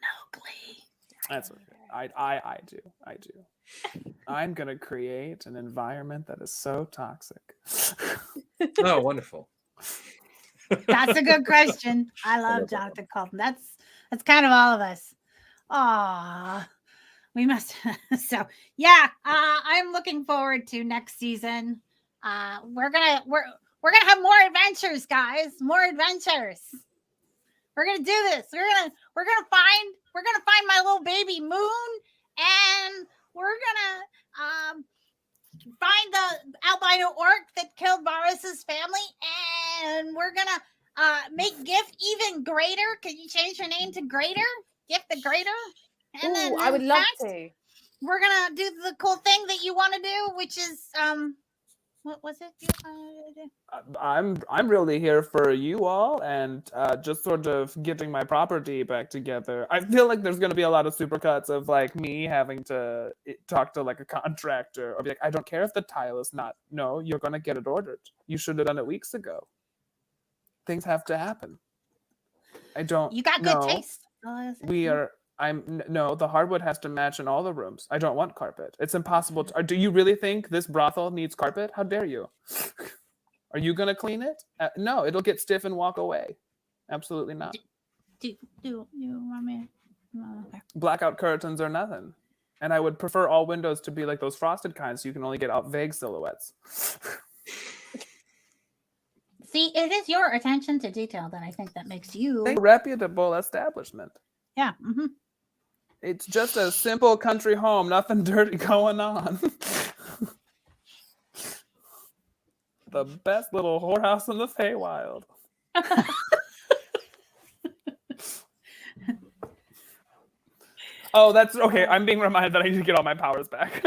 know Glee. That's okay. I do. I'm gonna create an environment that is so toxic. Oh, wonderful. That's a good question. I love Jonathan Colton. That's kind of all of us. Aw, we must. So yeah, I'm looking forward to next season. We're gonna have more adventures, guys. More adventures. We're gonna do this. We're gonna find my little baby Moon, and we're gonna find the albino orc that killed Varus's family, and we're gonna make Gift even greater. Could you change her name to Greater? Gift the Greater? And then I would love Pax, to. we're gonna do the cool thing that you want to do, which is what was it you wanted to do? I'm really here for you all, and just sort of getting my property back together. I feel like there's going to be a lot of supercuts of like me having to talk to like a contractor or be like, I don't care if the tile is not. No, you're going to get it ordered. You should have done it weeks ago. Things have to happen. I don't. You got good taste. No, the hardwood has to match in all the rooms. I don't want carpet. It's impossible. Do you really think this brothel needs carpet? How dare you? Are you going to clean it? No, it'll get stiff and walk away. Absolutely not. Do you want me? Okay. Blackout curtains or nothing. And I would prefer all windows to be like those frosted kinds so you can only get out vague silhouettes. See, it is your attention to detail that I think that makes you A reputable establishment. Yeah. Mm-hmm. It's just a simple country home, nothing dirty going on. The best little whorehouse in the Feywild. Oh, that's okay. I'm being reminded that I need to get all my powers back.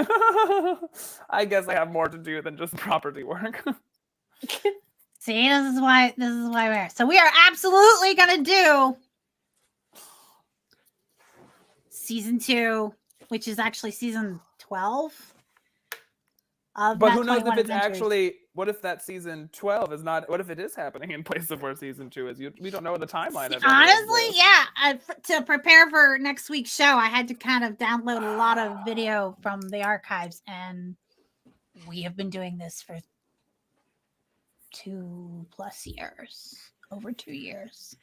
I guess I have more to do than just property work. See, this is why we're here. So we are absolutely gonna do season 2, which is actually season 12. But who knows if it's Adventures. actually? What if that season 12 is not? What if it is happening in place of where season 2 is? We don't know the timeline of it. Honestly, yeah. To prepare for next week's show, I had to kind of download a lot of video from the archives, and we have been doing this for 2+ years, over 2 years.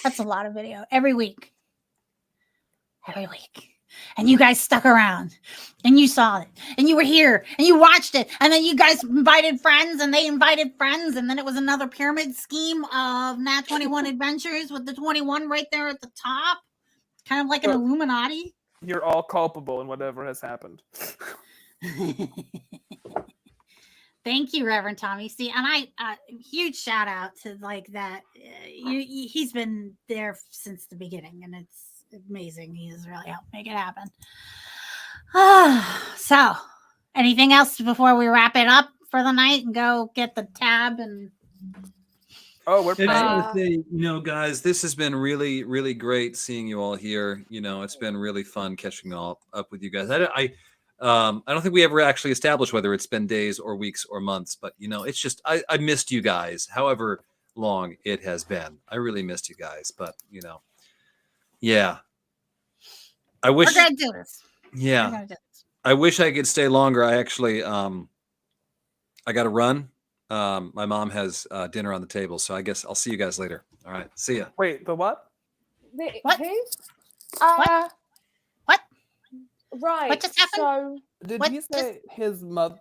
That's a lot of video every week. And you guys stuck around and you saw it and you were here and you watched it, and then you guys invited friends and they invited friends, and then it was another pyramid scheme of Nat21 adventures with the 21 right there at the top, kind of like an Illuminati. You're all culpable in whatever has happened. Thank you, Reverend Tommy. See, and I huge shout out to like that. He's been there since the beginning, and it's amazing. He has really helped make it happen. So, anything else before we wrap it up for the night and go get the tab? And we're I just want to say, guys, this has been really, really great seeing you all here. It's been really fun catching all up with you guys. I don't think we ever actually established whether it's been days or weeks or months, but it's just I missed you guys, however long it has been. I really missed you guys, but yeah. I wish we're gonna do this. Yeah. I wish I could stay longer. I actually, I got to run. My mom has dinner on the table, so I guess I'll see you guys later. All right, see ya. Wait, the what? What? Who? What? What? Right. What just happened? So Did What he say his mother?